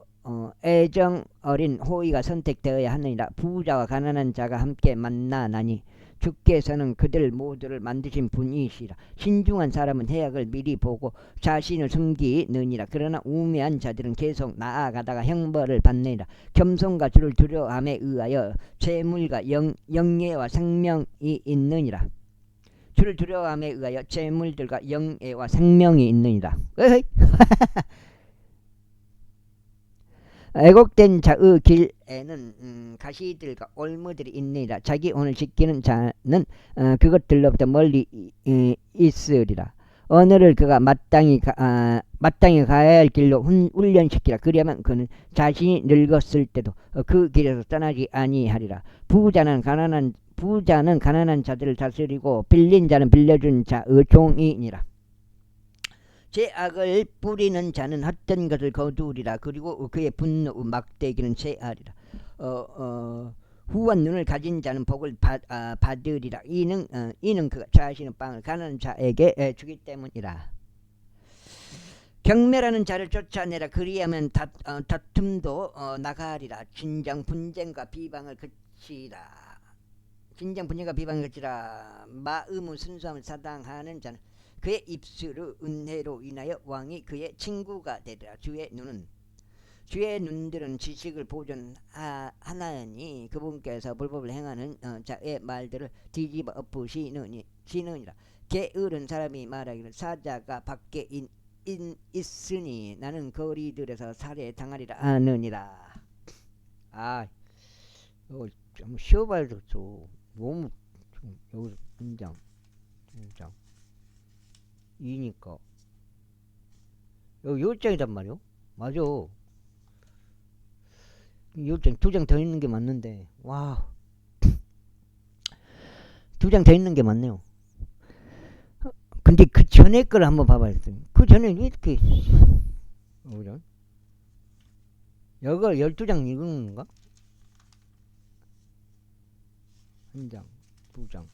애정 어린 호의가 선택되어야 하느니라. 부자와 가난한 자가 함께 만나나니 주께서는 그들 모두를 만드신 분이시라. 신중한 사람은 해악을 미리 보고 자신을 숨기느니라. 그러나 우매한 자들은 계속 나아가다가 형벌을 받느니라. 겸손과 주를 두려움에 의하여 재물과 영예와 생명이 있느니라. 주를 두려움에 의하여 재물들과 영예와 생명이 있느니라. 애곡된 자의 길에는 가시들과 올무들이 있느니라. 자기 혼을 지키는 자는 그것들로부터 멀리 있으리라. 언어를 그가 마땅히 가야 할 길로 훈련시키라. 그리하면 그는 자신이 늙었을 때도 그 길에서 떠나지 아니하리라. 부자는 가난한 자들을 다스리고 빌린 자는 빌려준 자의 종이니라. 죄악을 뿌리는 자는 헛된 것을 거두리라. 그리고 그의 분노 막대기는 쇠하리라. 후한 눈을 가진 자는 복을 받으리라. 이는 그가 자신의 빵을 가난한 자에게 주기 때문이라. 경멸하는 자를 쫓아내라. 그리하면 다툼도 나가리라. 진정 분쟁과 비방을 그치라. 마음의 순수함을 사당하는 자는 그의 입술의 은혜로 인하여 왕이 그의 친구가 되리라. 주의 눈들은 지식을 보존하나니 그분께서 불법을 행하는 자의 말들을 뒤집어 엎으시느니라. 게으른 사람이 말하기를 사자가 밖에 있으니 나는 거리들에서 살해 당하리라 하느니라. 이거 좀 쉬어봐야 좋죠. 너무 여기서 한 장, 두 장. 2니까 여기 10장이단 말이요. 맞아. 10장 2장 더 있는 게 맞는데 와 2장 더 있는 게 맞네요. 근데 그 전에 걸 한번 봐봐야 돼. 그 전에 왜 이렇게 이걸 12장 읽는 건가? 한 장, 두 장,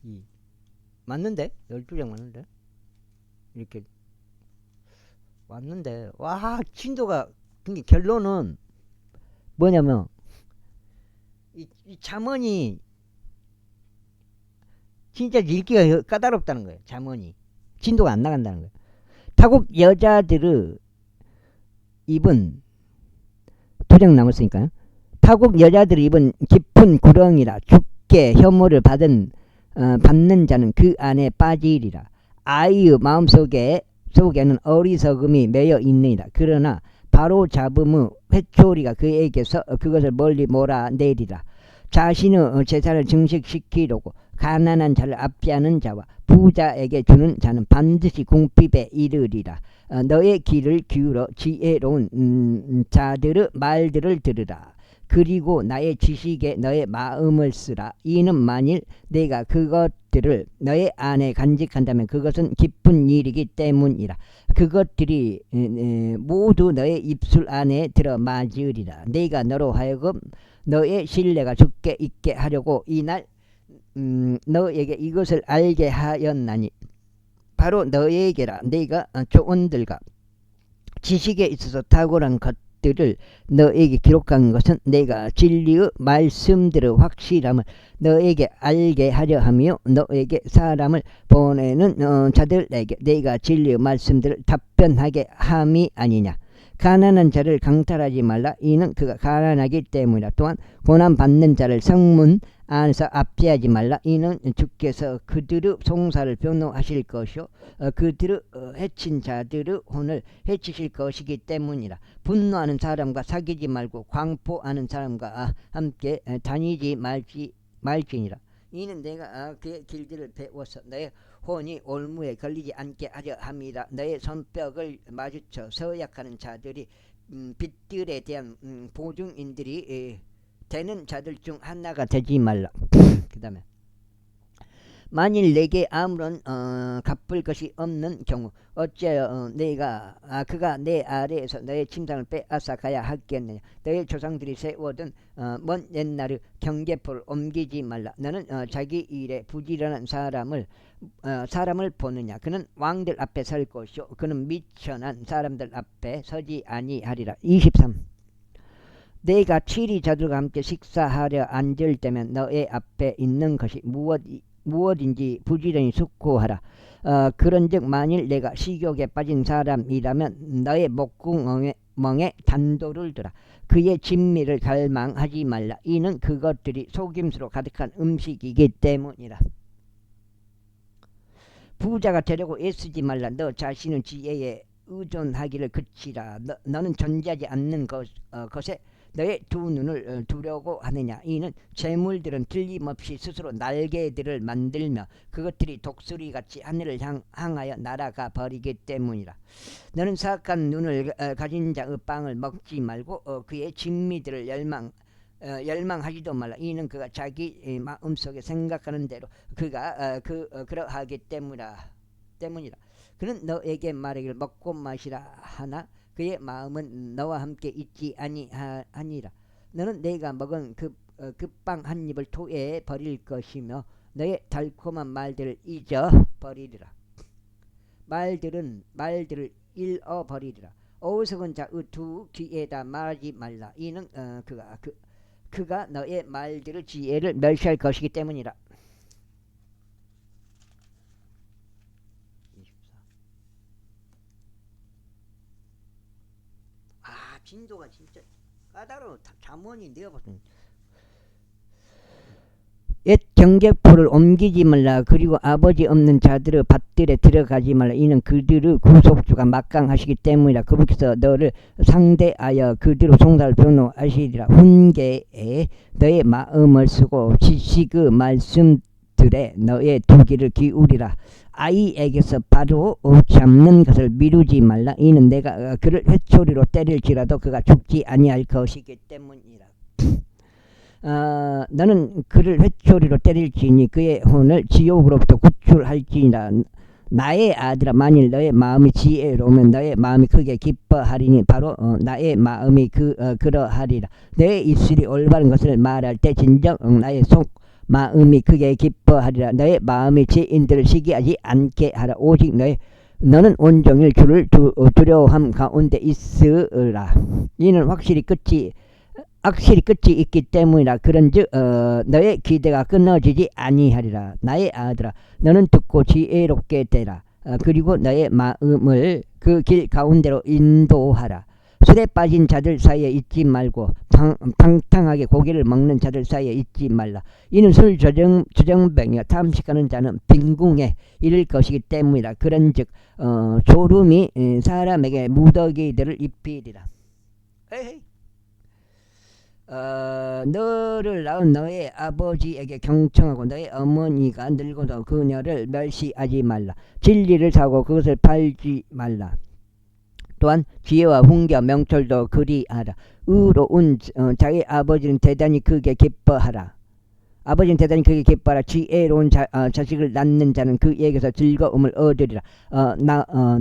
이 맞는데? 12장 맞는데? 이렇게 왔는데 와 진도가 근데 결론은 뭐냐면 이 잠언이 진짜 읽기가 까다롭다는 거예요. 잠언이 진도가 안 나간다는 거예요. 타국 여자들의 입은 두 장 남았으니까요. 타국 여자들의 입은 깊은 구렁이라 죽게 혐오를 받는 자는 그 안에 빠지리라. 아이의 마음속에는 어리석음이 매여 있느니라. 그러나 바로 잡음의 회초리가 그에게서 그것을 멀리 몰아내리라. 자신의 재산을 증식시키려고 가난한 자를 압제하는 자와 부자에게 주는 자는 반드시 궁핍에 이르리라. 너의 귀를 기울여 지혜로운 자들의 말들을 들으라. 그리고 나의 지식에 너의 마음을 쓰라. 이는 만일 내가 그것들을 너의 안에 간직한다면 그것은 기쁜 일이기 때문이라. 그것들이 모두 너의 입술 안에 들어맞으리라. 내가 너로 하여금 너의 신뢰가 죽게 있게 하려고 이날 너에게 이것을 알게 하였나니 바로 너에게라. 내가 조언들과 지식에 있어서 탁월한 것들을 너에게 기록한 것은 내가 진리의 말씀들의 확실함을 너에게 알게 하려 하며 너에게 사람을 보내는 자들에게 내가 진리의 말씀들을 답변하게 함이 아니냐. 가난한 자를 강탈하지 말라. 이는 그가 가난하기 때문이라. 또한 고난받는 자를 성문 안에서 압제하지 말라. 이는 주께서 그들의 송사를 변호하실 것이요 그들의 해친 자들의 혼을 해치실 것이기 때문이라. 분노하는 사람과 사귀지 말고 광포하는 사람과 함께 다니지 말지니라. 이는 내가 그의 길들을 배워서 너의 혼이 올무에 걸리지 않게 하려 함이라. 너의 손뼉을 마주쳐 서약하는 자들이 빚들에 대한 보증인들이 되는 자들 중 하나가 되지 말라. 그 다음에 만일 내게 아무런 갚을 것이 없는 경우 어찌하여 그가 내 아래에서 너의 침상을 빼앗아 가야 하겠느냐. 너의 조상들이 세워둔 먼 옛날의 경계포를 옮기지 말라. 너는 자기 일에 부지런한 사람을 보느냐. 그는 왕들 앞에 설 것이요 그는 미천한 사람들 앞에 서지 아니하리라. 23. 내가 치리 자들과 함께 식사하려 앉을 때면 너의 앞에 있는 것이 무엇인지 부지런히 숙고하라. 그런즉 만일 내가 식욕에 빠진 사람이라면 너의 목구멍에 단도를 두라. 그의 진미를 갈망하지 말라. 이는 그것들이 속임수로 가득한 음식이기 때문이라. 부자가 되려고 애쓰지 말라. 너 자신은 지혜에 의존하기를 그치라. 너는 존재하지 않는 것에 너의 두 눈을 두려고 하느냐. 이는 재물들은 틀림없이 스스로 날개들을 만들며 그것들이 독수리같이 하늘을 향하여 날아가 버리기 때문이라. 너는 사악한 눈을 가진 자의 빵을 먹지 말고 그의 진미들을 열망하지도 말라. 이는 그가 자기 마음속에 생각하는 대로 그가 그러하기 때문이라. 그는 너에게 말하기를 먹고 마시라 하나 그의 마음은 너와 함께 있지 아니하니라. 너는 내가 먹은 그 빵 한 입을 토해 버릴 것이며 너의 달콤한 말들을 잊어버리리라. 말들을 잃어버리리라. 어리석은 자의 두 귀에다 말하지 말라. 이는 그가 너의 말들의 지혜를 멸시할 것이기 때문이라. 진도가 진짜 까다로워. 잠언이 내가 봤을 옛 경계포를 옮기지 말라. 그리고 아버지 없는 자들의 밭들에 들어가지 말라. 이는 그들의 구속주가 막강하시기 때문이라. 그분께서 너를 상대하여 그들의 송사를 변호하시리라. 훈계에 너의 마음을 쓰고 지식의 말씀들에 너의 두 귀를 기울이라. 아이에게서 바로 잡는 것을 미루지 말라. 이는 내가 그를 회초리로 때릴지라도 그가 죽지 아니할 것이기 때문이라. 너는 그를 회초리로 때릴지니 그의 혼을 지옥으로부터 구출할지니라. 나의 아들아 만일 너의 마음이 지혜로우면 너의 마음이 크게 기뻐하리니 바로 나의 마음이 그러하리라. 너의 입술이 올바른 것을 말할 때 진정 나의 속 마음이 크게 기뻐하리라. 너의 마음이 죄인들을 시기하지 않게 하라. 오직 너는 온종일 주를 두려워함 가운데 있으라. 이는 확실히 끝이 있기 때문이라. 그런즉 너의 기대가 끊어지지 아니하리라. 나의 아들아 너는 듣고 지혜롭게 되라. 그리고 너의 마음을 그 길 가운데로 인도하라. 술에 빠진 자들 사이에 있지 말고 팡탕하게 고기를 먹는 자들 사이에 있지 말라. 이는 술 주정뱅이와 탐식하는 자는 빈궁에 이를 것이기 때문이라. 그런즉 졸음이 사람에게 무더기들을 입히리라. 에이. 너를 낳은 너의 아버지에게 경청하고 너의 어머니가 늙어도 그녀를 멸시하지 말라. 진리를 사고 그것을 팔지 말라. 또한 지혜와 훈계와 명철도 그리하라. 의로운 자기 아버지는 대단히 크게 기뻐하라. 아버지는 대단히 크게 기뻐하라. 지혜로운 자식을 낳는 자는 그에게서 즐거움을 얻으리라.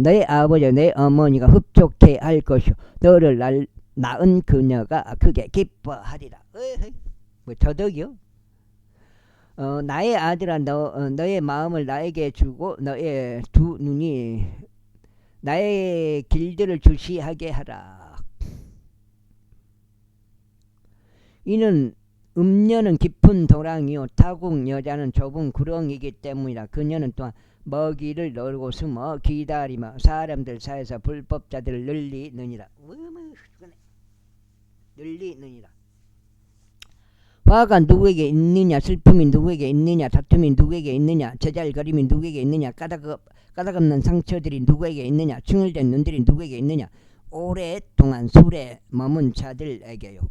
너의 아버지와 내 어머니가 흡족해 할 것이요 너를 낳은 그녀가 크게 기뻐하리라. 뭐 저덕이요? 나의 아들아 너의 마음을 나에게 주고 너의 두 눈이 나의 길들을 주시하게 하라. 이는 음녀는 깊은 도랑이요 타국 여자는 좁은 구렁이기 때문이라. 그녀는 또한 먹이를 노리고 숨어 기다리며 사람들 사이에서 불법자들을 늘리느니라. 화가 누구에게 있느냐, 슬픔이 누구에게 있느냐, 다툼이 누구에게 있느냐, 제잘거림이 누구에게 있느냐, 까닭없는 상처들이 누구에게 있느냐, 충혈된 눈들이 누구에게 있느냐. 오랫동안 술에 머문 자들에게요.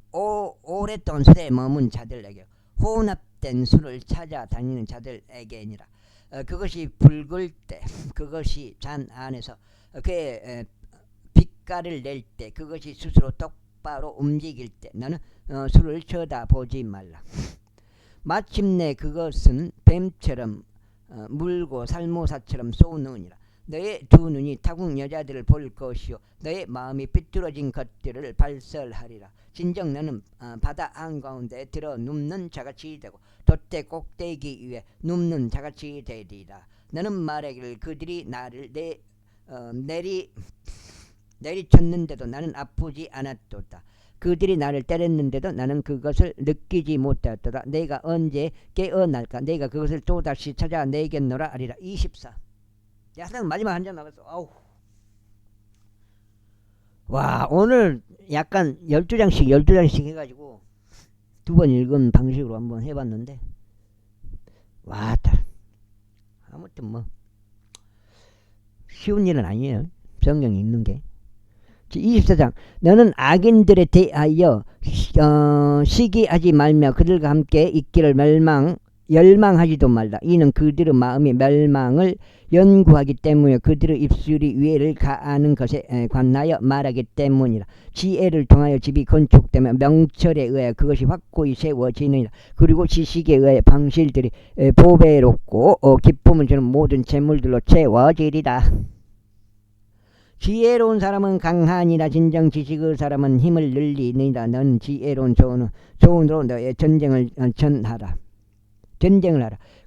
오랫동안 술에 머문 자들에게요. 혼합된 술을 찾아다니는 자들에게니라. 그것이 붉을 때, 그것이 잔 안에서 그의 빛깔을 낼 때, 그것이 스스로 똑바로 움직일 때 너는 술을 쳐다보지 말라. 마침내 그것은 뱀처럼 물고 살모사처럼 쏘느니라. 너의 두 눈이 타국 여자들을 볼 것이요 너의 마음이 삐뚤어진 것들을 발설하리라. 진정 너는 바다 한가운데 들어 눕는 자같이 되고 돛대 꼭대기 위에 눕는 자같이 되리라. 너는 말하기를 그들이 나를 내리쳤는데도 나는 아프지 않았도다. 그들이 나를 때렸는데도 나는 그것을 느끼지 못하였도다. 내가 언제 깨어날까? 내가 그것을 또다시 찾아내겠노라 하리라. 24. 야상 마지막 한 장 남았어. 아우. 와, 오늘 약간 12장씩 해가지고 두 번 읽은 방식으로 한번 해봤는데 와따 아무튼 뭐 쉬운 일은 아니에요. 성경 읽는 게. 24장 너는 악인들에 대하여 시기하지 말며 그들과 함께 있기를 열망하지도 말라. 이는 그들의 마음이 멸망을 연구하기 때문에 그들의 입술이 위해를 가하는 것에 관하여 말하기 때문이라. 지혜를 통하여 집이 건축되며 명철에 의하여 그것이 확고히 세워지느니라. 그리고 지식에 의하여 방실들이 보배롭고 기쁨을 주는 모든 재물들로 채워지리라. 지혜로운 사람은 강하니라. 진정 지식의 사람은 힘을 늘리느니라. 너는 지혜로운 조언으로 너의 전쟁을 하라.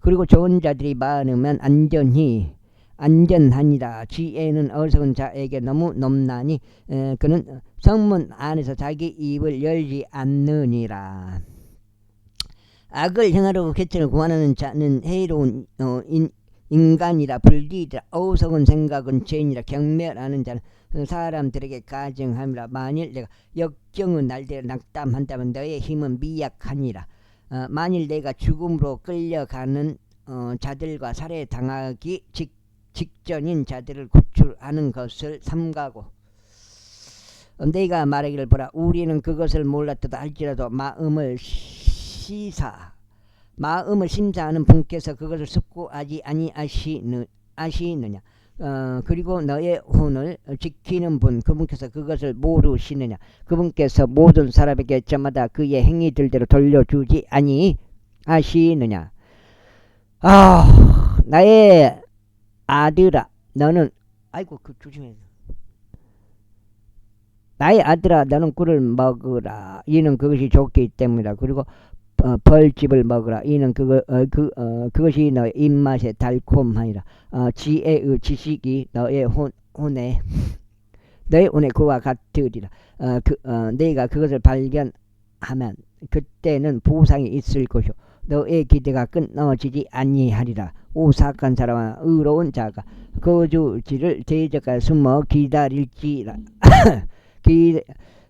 그리고 좋은 자들이 많으면 안전하니라. 지혜는 어리석은 자에게 너무 넘나니 그는 성문 안에서 자기 입을 열지 않느니라. 악을 행하려고 개천을 구하는 자는 해로운 인간이라. 불리이라. 어리석은 생각은 죄인이라. 경멸하는 자는 사람들에게 가증함이라. 만일 내가 역경의 날대로 낙담한다면 너의 힘은 미약하니라. 만일 내가 죽음으로 끌려가는 자들과 살해당하기 직전인 자들을 구출하는 것을 삼가고 내가 말하기를 보라. 우리는 그것을 몰랐다 할지라도 마음을 심사하는 분께서 그것을 숙고하지 아니하시느냐. 그리고 너의 혼을 지키는 분 그분께서 그것을 모르시느냐. 그분께서 모든 사람에게 저마다 그의 행위들대로 돌려주지 아니하시느냐. 나의 아들아 너는 아이고 그 조심해. 나의 아들아 너는 꿀을 먹으라. 이는 그것이 좋기 때문이다. 그리고 벌집을 먹으라. 이는 그것이 너의 입맛에 달콤하니라. 지혜의 지식이 너의 혼에 너의 혼에 그와 같으리라. 너희가 그것을 발견하면 그때는 보상이 있을 것이요 너의 기대가 끊어지지 아니하리라. 오 사악한 사람아 의로운 자가 거주지를 대적하여 숨어 기다릴지라.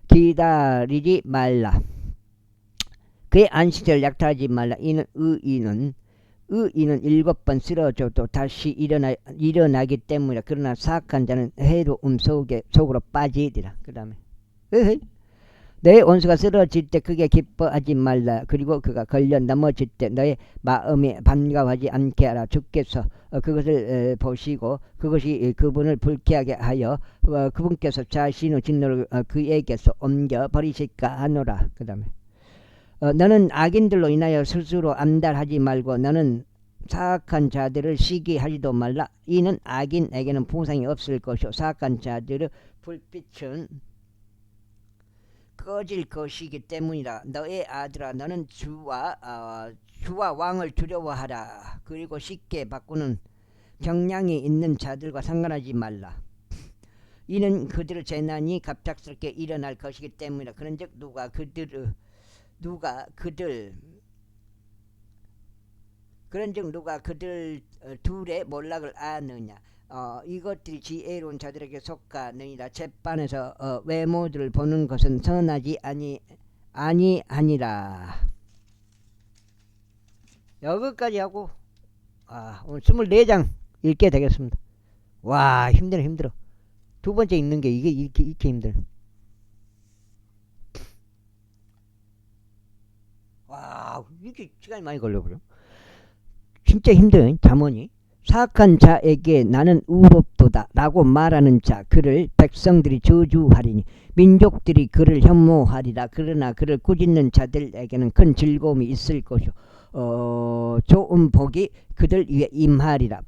기다리지 말라. 그의 안식일을 약탈하지 말라. 이는 의인은 7번 쓰러져도 다시 일어나기 때문이라. 그러나 사악한 자는 해로움 속으로 빠지리라. 그 다음에 너의 원수가 쓰러질 때 크게 기뻐하지 말라. 그리고 그가 걸려 넘어질 때 너의 마음이 반가워하지 않게 하라. 주께서 그것을 보시고 그것이 그분을 불쾌하게 하여 그분께서 자신의 진노를 그에게서 옮겨 버리실까 하노라. 그 다음에 너는 악인들로 인하여 스스로 안달하지 말고 너는 사악한 자들을 시기하지도 말라. 이는 악인에게는 보상이 없을 것이요 사악한 자들의 불빛은 꺼질 것이기 때문이라. 너의 아들아 너는 주와 왕을 두려워하라. 그리고 쉽게 바꾸는 정량이 있는 자들과 상관하지 말라. 이는 그들의 재난이 갑작스럽게 일어날 것이기 때문이라. 그런즉 누가 그들 둘의 몰락을 아느냐. 이것들이 지혜로운 자들에게 속하느니라. 재판에서 외모들을 보는 것은 선하지 아니하니라. 여기까지 하고 오늘 24장 읽게 되겠습니다. 와 힘들어. 두 번째 읽는 게 이게 이렇게 힘들어. 와 이렇게 시간이 많이 걸려버려. 진짜 힘들어. 잠언이 사악한 자에게 나는 의롭도다 라고 말하는 자 그를 백성들이 저주하리니 민족들이 그를 혐오하리라. 그러나 그를 꾸짖는 자들에게는 큰 즐거움이 있을 것이요 좋은 복이 그들 위에 임하리라.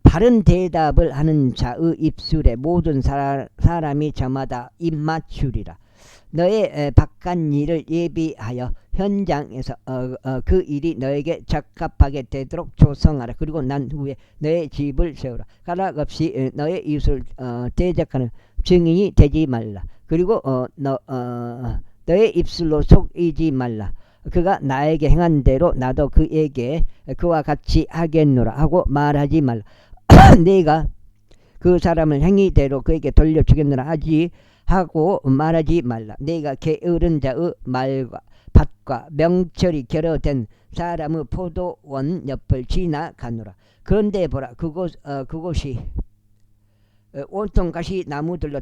바른 대답을 하는 자의 입술에 모든 사람이 저마다 입맞추리라. 너의 바깥 일을 예비하여 현장에서 그 일이 너에게 적합하게 되도록 조성하라. 그리고 난 후에 너의 집을 세우라. 가락 없이 너의 이웃을 대적하는 증인이 되지 말라. 그리고 너의 입술로 속이지 말라. 그가 나에게 행한 대로 나도 그에게 그와 같이 하겠노라 하고 말하지 말라. 네가 그 사람을 행위대로 그에게 돌려주겠노라 하고 말하지 말라. 네가 게으른 자의 말과 밭과 명철이 결여된 사람의 포도원 옆을 지나가노라. 그런데 보라 그곳이 온통 가시 나무들로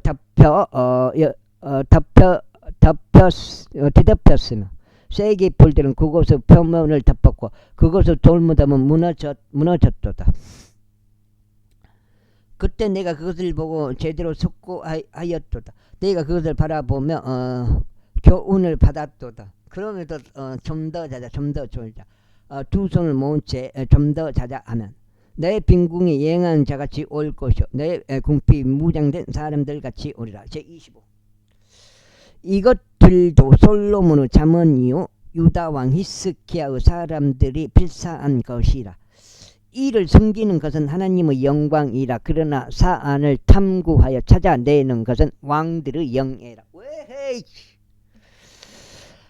뒤덮였으며 쇠기 풀들은 그곳의 표면을 덮었고 그곳의 돌무덤은 무너졌도다. 그때 내가 그것을 보고 제대로 숙고하였도다. 내가 그것을 바라보며 교훈을 받았도다. 그럼에도 좀 더 자자, 좀 더 졸자. 두 손을 모은 채 좀 더 자자 하면 내 빈궁이 예행하는 자같이 올 것이요 내 궁핍이 무장된 사람들 같이 오리라. 제25 이것들도 솔로몬의 잠언이요 유다왕 히스기야의 사람들이 필사한 것이라. 이를 숨기는 것은 하나님의 영광이라. 그러나 사안을 탐구하여 찾아내는 것은 왕들의 영예라. 왜?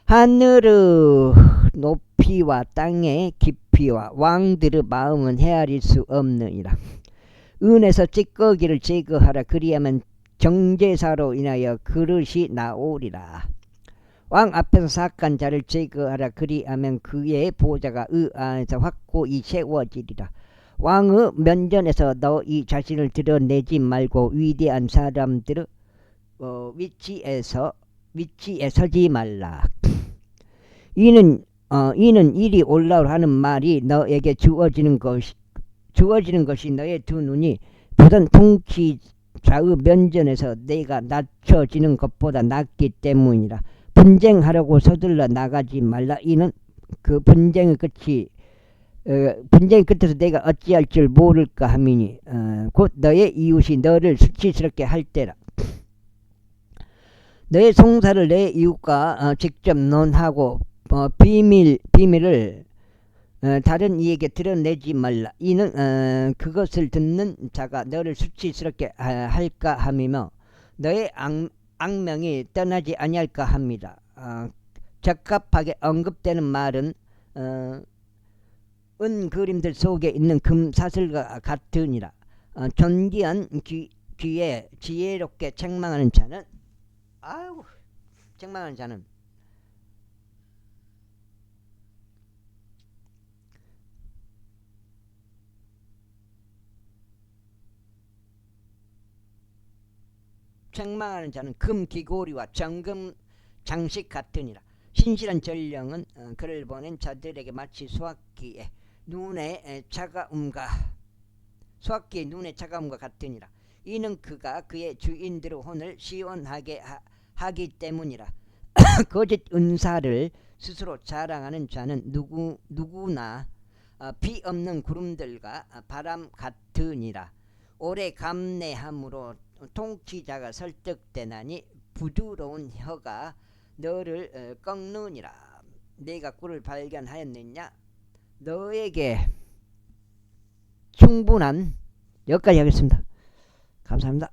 하늘의 높이와 땅의 깊이와 왕들의 마음은 헤아릴 수 없느니라. 은에서 찌꺼기를 제거하라. 그리하면 정제사로 인하여 그릇이 나오리라. 왕 앞에서 사악한 자를 제거하라. 그리하면 그의 보좌가 의 안에서 확고히 세워지리라. 왕의 면전에서 너희 자신을 드러내지 말고 위대한 사람들의 위치에 서지 말라. 이는 이리 올라오라 하는 말이 너에게 주어지는 것이 너의 두 눈이 보던 통치자의 면전에서 내가 낮춰지는 것보다 낫기 때문이라. 분쟁하려고 서둘러 나가지 말라. 이는 그 분쟁의 끝이 분쟁의 끝에서 내가 어찌할 줄 모를까 하미니 곧 너의 이웃이 너를 수치스럽게 할 때라. 너의 송사를 내 이웃과 직접 논하고 비밀을 다른 이에게 드러내지 말라. 이는 그것을 듣는 자가 너를 수치스럽게 할까 함이며 너의 악명이 떠나지 아니할까 합니다. 적합하게 언급되는 말은 은 그림들 속에 있는 금사슬과 같으니라. 존귀한 귀에 지혜롭게 책망하는 자는 금 귀고리와 정금 장식 같으니라. 신실한 전령은 그를 보낸 자들에게 마치 수확기의 눈의 차가움과 같으니라. 이는 그가 그의 주인들의 혼을 시원하게 하기 때문이라. 거짓 은사를 스스로 자랑하는 자는 누구나 비 없는 구름들과 바람 같으니라. 오래 감내함으로 통치자가 설득되나니 부드러운 혀가 너를 꺾느니라. 내가 꿀을 발견하였느냐? 너에게 충분한, 여기까지 하겠습니다. 감사합니다.